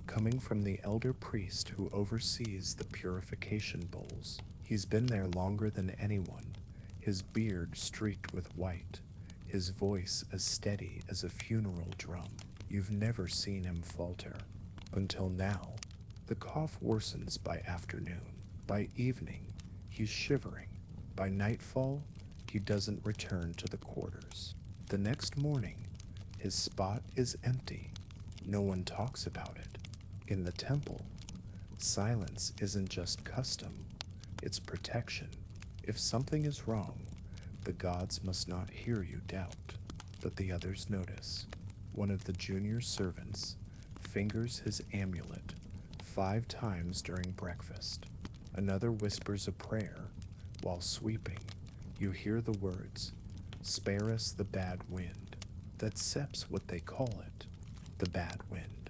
coming from the elder priest who oversees the purification bowls. He's been there longer than anyone, his beard streaked with white, his voice as steady as a funeral drum. You've never seen him falter. Until now. The cough worsens by afternoon. By evening, he's shivering. By nightfall, he doesn't return to the quarters. The next morning, his spot is empty. No one talks about it. In the temple, silence isn't just custom, it's protection. If something is wrong, the gods must not hear you doubt. But the others notice. One of the junior servants fingers his amulet 5 times during breakfast. Another whispers a prayer while sweeping. You hear the words, "Spare us the bad wind." That seps what they call it, the bad wind.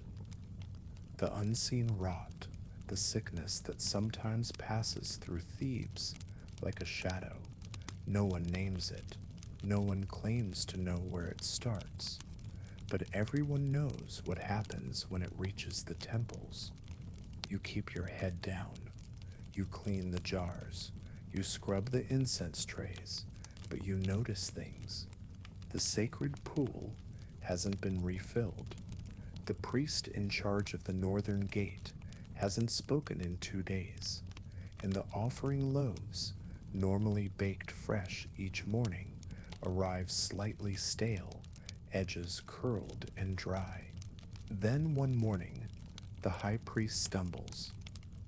The unseen rot, the sickness that sometimes passes through Thebes like a shadow. No one names it. No one claims to know where it starts. But everyone knows what happens when it reaches the temples. You keep your head down. You clean the jars. You scrub the incense trays. But you notice things. The sacred pool hasn't been refilled. The priest in charge of the northern gate hasn't spoken in 2 days. And the offering loaves, normally baked fresh each morning, arrive slightly stale, edges curled and dry. Then one morning, the high priest stumbles.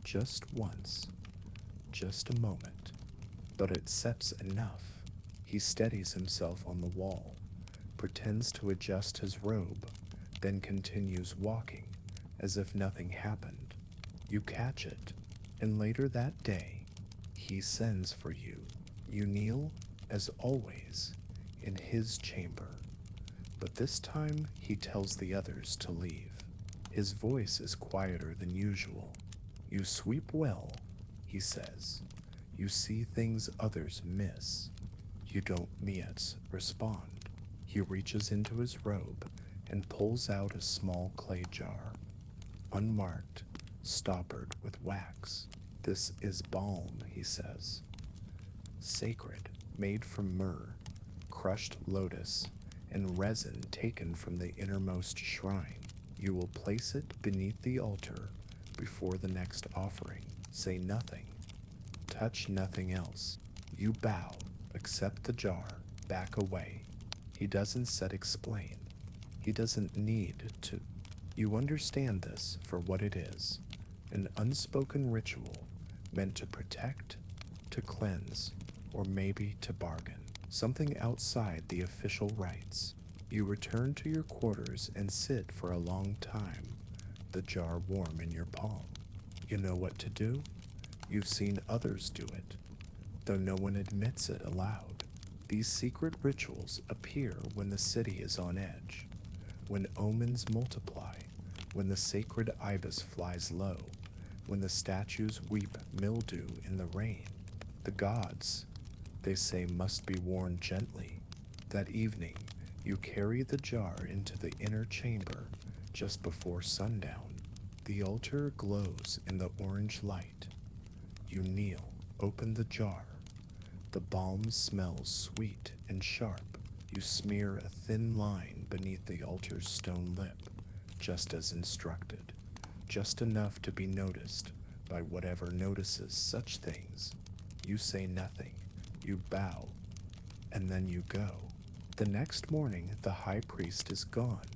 Just once. Just a moment. But it seps enough. He steadies himself on the wall, pretends to adjust his robe, then continues walking as if nothing happened. You catch it, and later that day, he sends for you. You kneel, as always, in his chamber. But this time he tells the others to leave. His voice is quieter than usual. You sweep well, he says. You see things others miss. You don't yet respond. He reaches into his robe and pulls out a small clay jar. Unmarked, stoppered with wax. This is balm, he says. Sacred, made from myrrh, crushed lotus, and resin taken from the innermost shrine. You will place it beneath the altar before the next offering. Say nothing. Touch nothing else. You bow, accept the jar, back away. He doesn't said explain. He doesn't need to. You understand this for what it is. An unspoken ritual meant to protect, to cleanse, or maybe to bargain. Something outside the official rites. You return to your quarters and sit for a long time, the jar warm in your palm. You know what to do? You've seen others do it, though no one admits it aloud. These secret rituals appear when the city is on edge, when omens multiply, when the sacred ibis flies low, when the statues weep mildew in the rain. The gods, they say, must be worn gently. That evening, you carry the jar into the inner chamber just before sundown. The altar glows in the orange light. You kneel, open the jar. The balm smells sweet and sharp. You smear a thin line beneath the altar's stone lip, just as instructed, just enough to be noticed by whatever notices such things. You say nothing, you bow, and then you go. The next morning, the high priest is gone.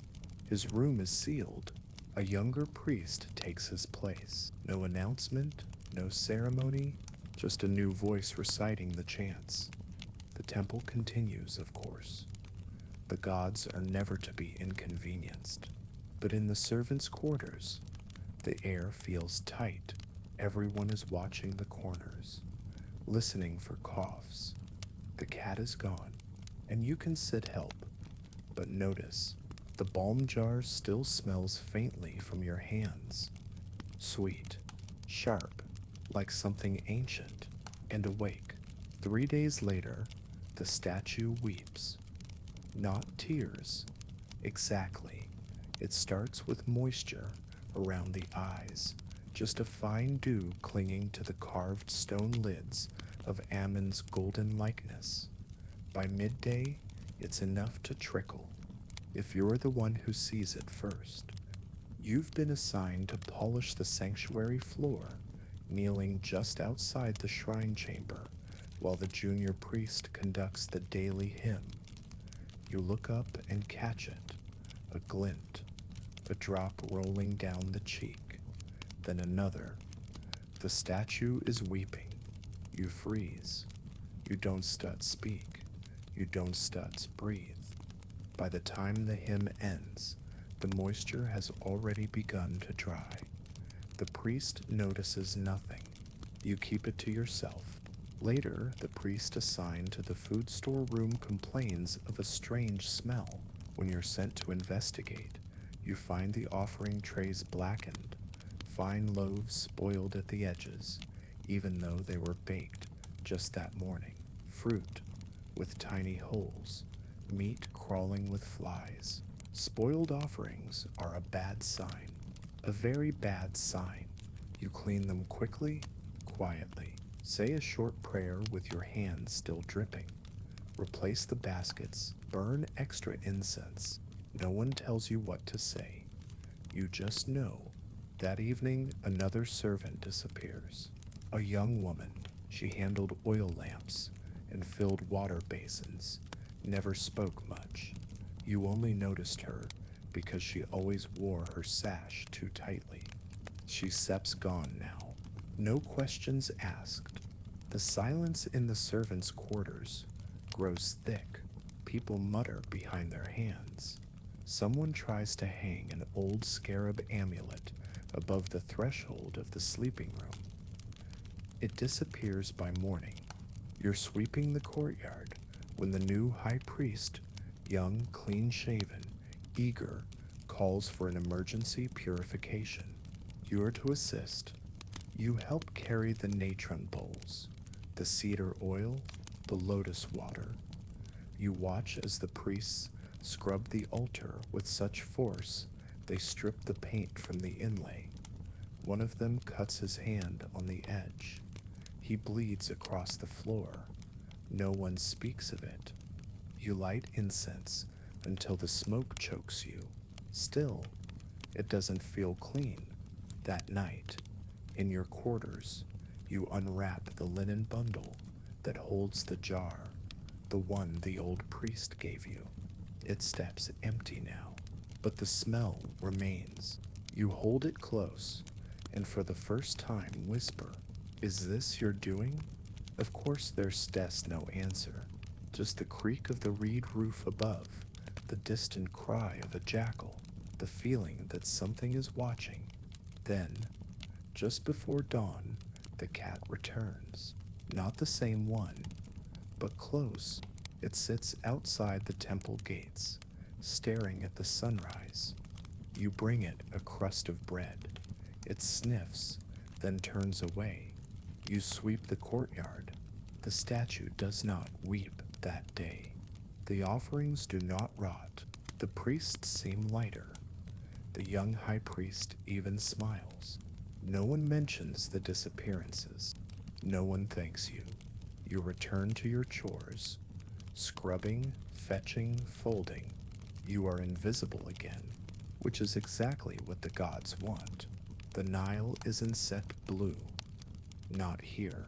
His room is sealed. A younger priest takes his place. No announcement, no ceremony, just a new voice reciting the chants. The temple continues, of course. The gods are never to be inconvenienced. But in the servants' quarters, the air feels tight. Everyone is watching the corners, listening for coughs. The cat is gone, and you can sit help. But notice, the balm jar still smells faintly from your hands. Sweet, sharp, like something ancient, and awake. 3 days later, the statue weeps. Not tears. Exactly. It starts with moisture around the eyes, just a fine dew clinging to the carved stone lids of Ammon's golden likeness. By midday, it's enough to trickle, if you're the one who sees it first. You've been assigned to polish the sanctuary floor, kneeling just outside the shrine chamber while the junior priest conducts the daily hymn. You look up and catch it, a glint, a drop rolling down the cheek, then another. The statue is weeping. You freeze. You don't stut speak. You don't stut breathe. By the time the hymn ends, the moisture has already begun to dry. The priest notices nothing. You keep it to yourself. Later, the priest assigned to the food store room complains of a strange smell. When you're sent to investigate, you find the offering trays blackened, fine loaves spoiled at the edges, even though they were baked just that morning. Fruit with tiny holes, meat crawling with flies. Spoiled offerings are a bad sign, a very bad sign. You clean them quickly, quietly. Say a short prayer with your hands still dripping. Replace the baskets, burn extra incense. No one tells you what to say. You just know. That evening, another servant disappears. A young woman. She handled oil lamps and filled water basins. Never spoke much. You only noticed her because she always wore her sash too tightly. She's Sep's gone now. No questions asked. The silence in the servants' quarters grows thick. People mutter behind their hands. Someone tries to hang an old scarab amulet above the threshold of the sleeping room. It disappears by morning. You're sweeping the courtyard when the new high priest, young, clean-shaven, eager, calls for an emergency purification. You are to assist. You help carry the natron bowls, the cedar oil, the lotus water. You watch as the priests scrub the altar with such force they strip the paint from the inlay. One of them cuts his hand on the edge. He bleeds across the floor. No one speaks of it. You light incense until the smoke chokes you. Still, it doesn't feel clean. That night, in your quarters, you unwrap the linen bundle that holds the jar, the one the old priest gave you. It steps empty now, but the smell remains. You hold it close, and for the first time whisper, "Is this your doing?" Of course there's no answer, just the creak of the reed roof above, the distant cry of a jackal, the feeling that something is watching. Then, just before dawn, the cat returns. Not the same one, but close. It sits outside the temple gates, staring at the sunrise. You bring it a crust of bread. It sniffs, then turns away. You sweep the courtyard. The statue does not weep that day. The offerings do not rot. The priests seem lighter. The young high priest even smiles. No one mentions the disappearances. No one thanks you. You return to your chores. Scrubbing, fetching, folding. You are invisible again, which is exactly what the gods want. The Nile is inset blue. Not here.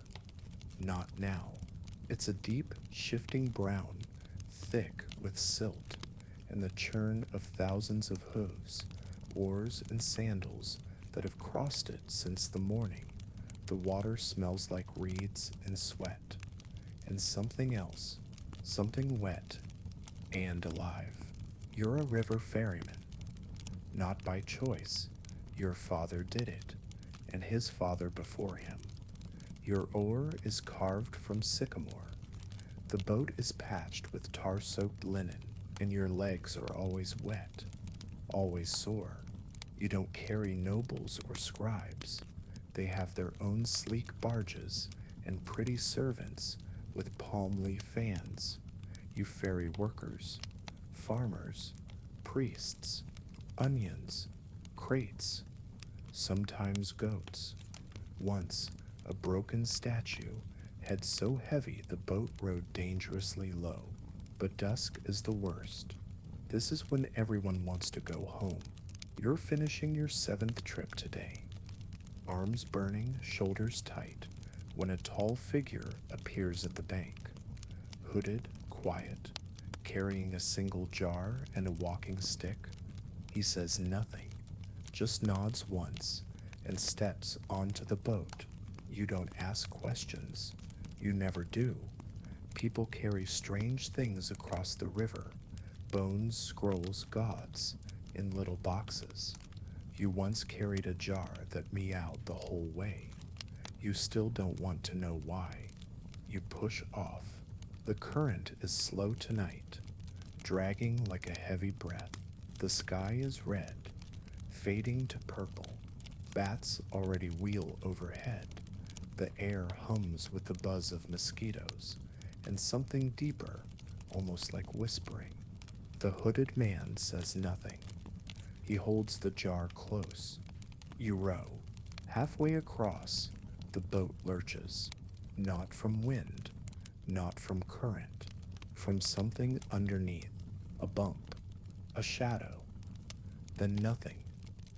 Not now. It's a deep, shifting brown, thick with silt and the churn of thousands of hooves, oars, and sandals that have crossed it since the morning. The water smells like reeds and sweat, and something else, something wet and alive. You're a river ferryman, not by choice. Your father did it, and his father before him. Your oar is carved from sycamore. The boat is patched with tar-soaked linen, and your legs are always wet, always sore. You don't carry nobles or scribes. They have their own sleek barges and pretty servants with palm leaf fans. You ferry workers, farmers, priests, onions, crates, sometimes goats. Once, a broken statue had so heavy the boat rode dangerously low. But dusk is the worst. This is when everyone wants to go home. You're finishing your 7th trip today. Arms burning, shoulders tight, when a tall figure appears at the bank. Hooded, quiet, carrying a single jar and a walking stick. He says nothing, just nods once and steps onto the boat. You don't ask questions. You never do. People carry strange things across the river, bones, scrolls, gods, in little boxes. You once carried a jar that meowed the whole way. You still don't want to know why. You push off. The current is slow tonight, dragging like a heavy breath. The sky is red, fading to purple. Bats already wheel overhead. The air hums with the buzz of mosquitoes, and something deeper, almost like whispering. The hooded man says nothing. He holds the jar close. You row. Halfway across, the boat lurches. Not from wind, not from current, from something underneath. A bump, a shadow, then nothing.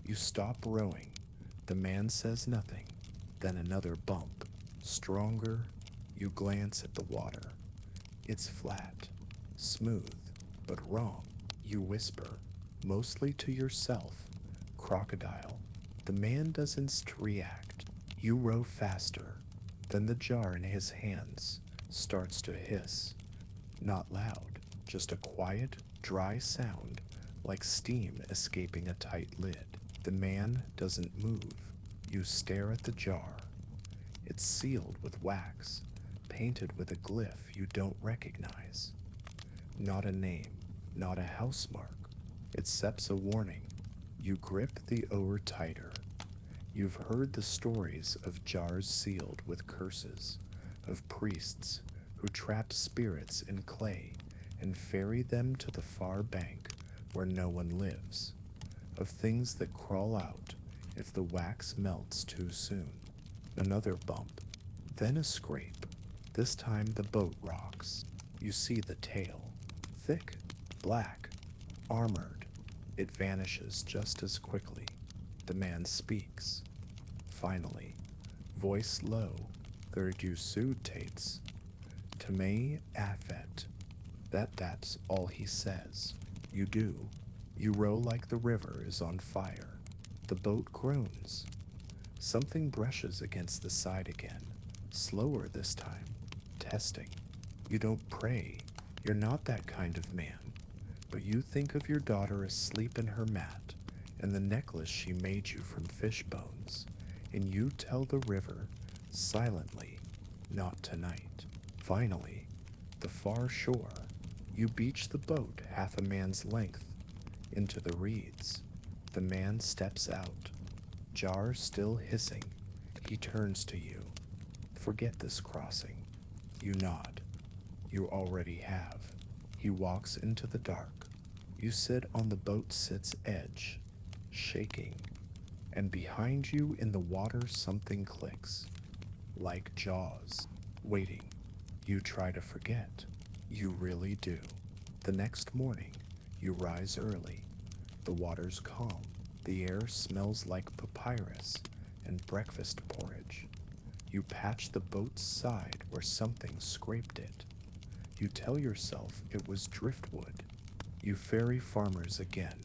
You stop rowing. The man says nothing. Then another bump, stronger. You glance at the water. It's flat, smooth, but wrong. You whisper, mostly to yourself, crocodile. The man doesn't react. You row faster. Then the jar in his hands starts to hiss. Not loud, just a quiet, dry sound, like steam escaping a tight lid. The man doesn't move. You stare at the jar. It's sealed with wax, painted with a glyph you don't recognize. Not a name, not a house mark. It accepts a warning. You grip the oar tighter. You've heard the stories of jars sealed with curses, of priests who trap spirits in clay and ferry them to the far bank where no one lives, of things that crawl out if the wax melts too soon. Another bump, then a scrape. This time the boat rocks. You see the tail, thick, black, armored. It vanishes just as quickly. The man speaks. Finally, voice low, tates. Tame affet. That's all he says. You do. You row like the river is on fire. The boat groans. Something brushes against the side again, slower this time, testing. You don't pray. You're not that kind of man. But you think of your daughter asleep in her mat and the necklace she made you from fish bones, and you tell the river silently, not tonight. Finally, the far shore, you beach the boat half a man's length into the reeds. The man steps out, jar still hissing. He turns to you. Forget this crossing. You nod. You already have. He walks into the dark. You sit on the boat sit's edge, shaking, and behind you in the water something clicks, like jaws, waiting. You try to forget. You really do. The next morning, you rise early. The water's calm. The air smells like papyrus and breakfast porridge. You patch the boat's side where something scraped it. You tell yourself it was driftwood. You ferry farmers again,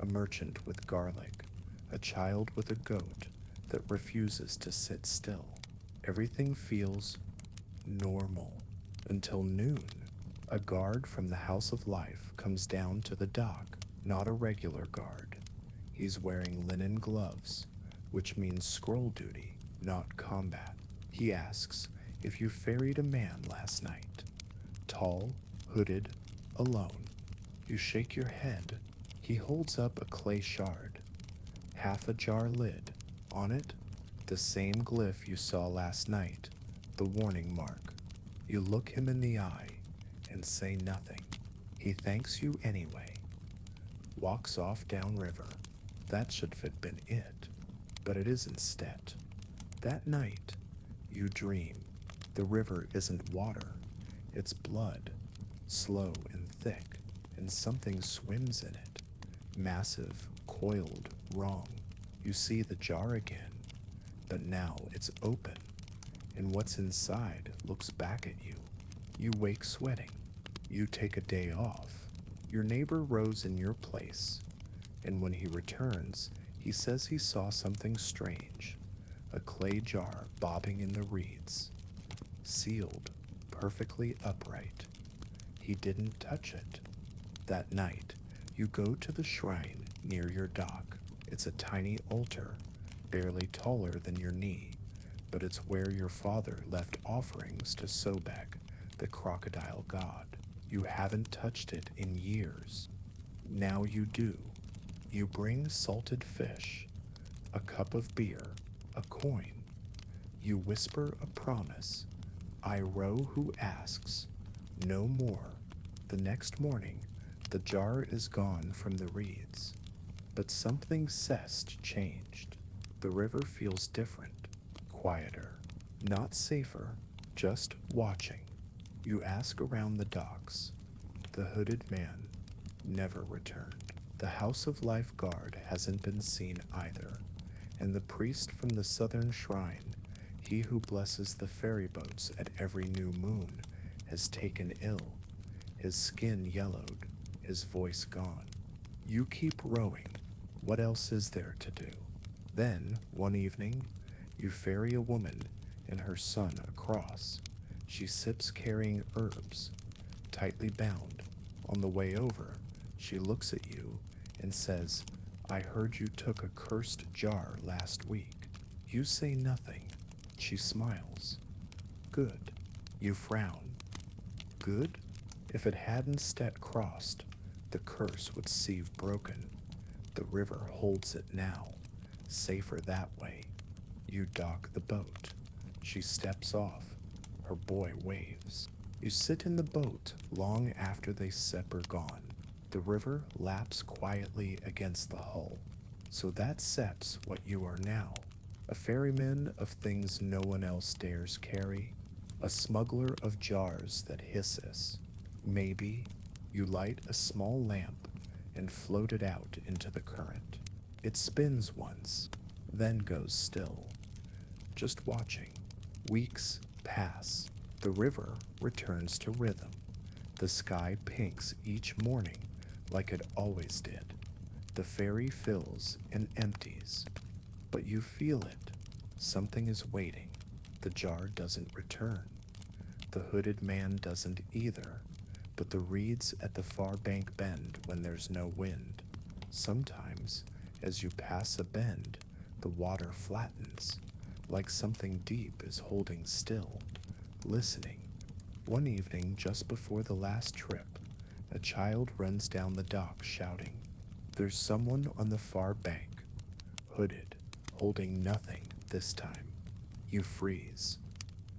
a merchant with garlic, a child with a goat that refuses to sit still. Everything feels normal until noon. A guard from the House of Life comes down to the dock, not a regular guard. He's wearing linen gloves, which means scroll duty, not combat. He asks if you ferried a man last night. Tall, hooded, alone. You shake your head. He holds up a clay shard. Half a jar lid. On it, the same glyph you saw last night, the warning mark. You look him in the eye and say nothing. He thanks you anyway. Walks off downriver. That should have been it, but it is instead. That night, you dream. The river isn't water, it's blood, slow and thick, and something swims in it. Massive, coiled, wrong. You see the jar again, but now it's open, and what's inside looks back at you. You wake sweating. You take a day off. Your neighbor rows in your place, and when he returns, he says he saw something strange. A clay jar bobbing in the reeds, sealed, perfectly upright. He didn't touch it. That night, you go to the shrine near your dock. It's a tiny altar, barely taller than your knee, but it's where your father left offerings to Sobek, the crocodile god. You haven't touched it in years. Now you do. You bring salted fish, a cup of beer, a coin. You whisper a promise. I row who asks. No more. The next morning, the jar is gone from the reeds. But something cessed changed. The river feels different, quieter, not safer, just watching. You ask around the docks. The hooded man never returned. The House of Life guard hasn't been seen either, and the priest from the southern shrine, he who blesses the ferry boats at every new moon, has taken ill. His skin yellowed, his voice gone. You keep rowing. What else is there to do? Then, one evening, you ferry a woman and her son across. She sips carrying herbs, tightly bound. On the way over, she looks at you and says, I heard you took a cursed jar last week. You say nothing. She smiles. Good. You frown. Good? If it hadn't stet crossed, the curse would seeve broken. The river holds it now. Safer that way. You dock the boat. She steps off. Her boy waves. You sit in the boat long after they are gone. The river laps quietly against the hull. So that sets what you are now. A ferryman of things no one else dares carry. A smuggler of jars that hisses. Maybe you light a small lamp and float it out into the current. It spins once, then goes still. Just watching. Weeks pass. The river returns to rhythm. The sky pinks each morning like it always did. The ferry fills and empties, but you feel it. Something is waiting. The jar doesn't return. The hooded man doesn't either, but the reeds at the far bank bend when there's no wind. Sometimes, as you pass a bend, the water flattens, like something deep is holding still, listening. One evening, just before the last trip, a child runs down the dock shouting, "There's someone on the far bank," hooded, holding nothing this time. You freeze.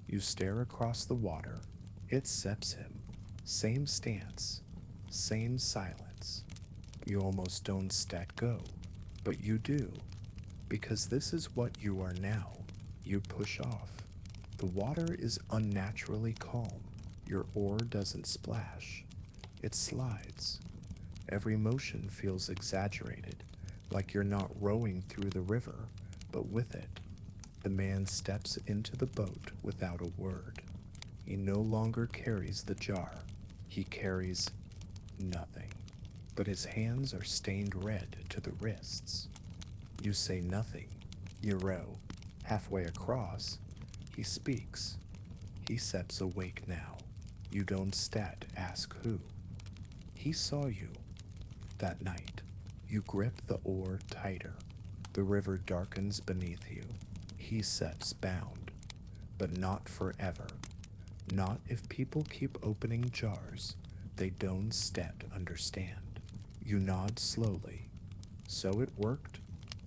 You stare across the water. It accepts him. Same stance, same silence. You almost don't stat go, but you do, because this is what you are now. You push off. The water is unnaturally calm. Your oar doesn't splash. It slides. Every motion feels exaggerated, like you're not rowing through the river, but with it. The man steps into the boat without a word. He no longer carries the jar. He carries nothing. But his hands are stained red to the wrists. You say nothing. You row. Halfway across, he speaks. He steps awake now. You don't ask who. He saw you. That night, you grip the oar tighter. The river darkens beneath you. He sets bound. But not forever. Not if people keep opening jars. They don't understand. You nod slowly. So it worked?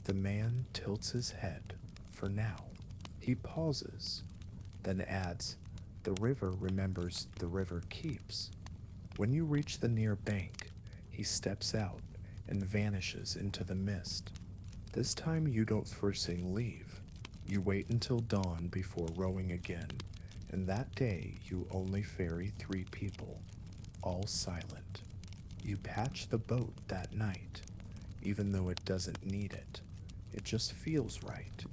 The man tilts his head. For now. He pauses. Then adds, "The river remembers, the river keeps." When you reach the near bank, he steps out and vanishes into the mist. This time you don't first thing leave. You wait until dawn before rowing again, and that day you only ferry 3 people, all silent. You patch the boat that night, even though it doesn't need it. It just feels right.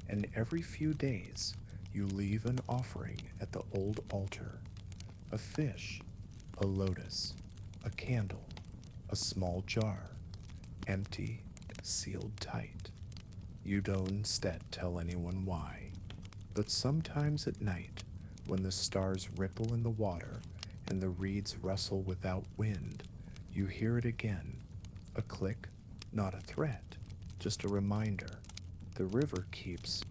And every few days, you leave an offering at the old altar. A fish, a lotus, a candle, a small jar, empty, sealed tight. You don't instead tell anyone why. But sometimes at night, when the stars ripple in the water and the reeds rustle without wind, you hear it again. A click, not a threat, just a reminder. The river keeps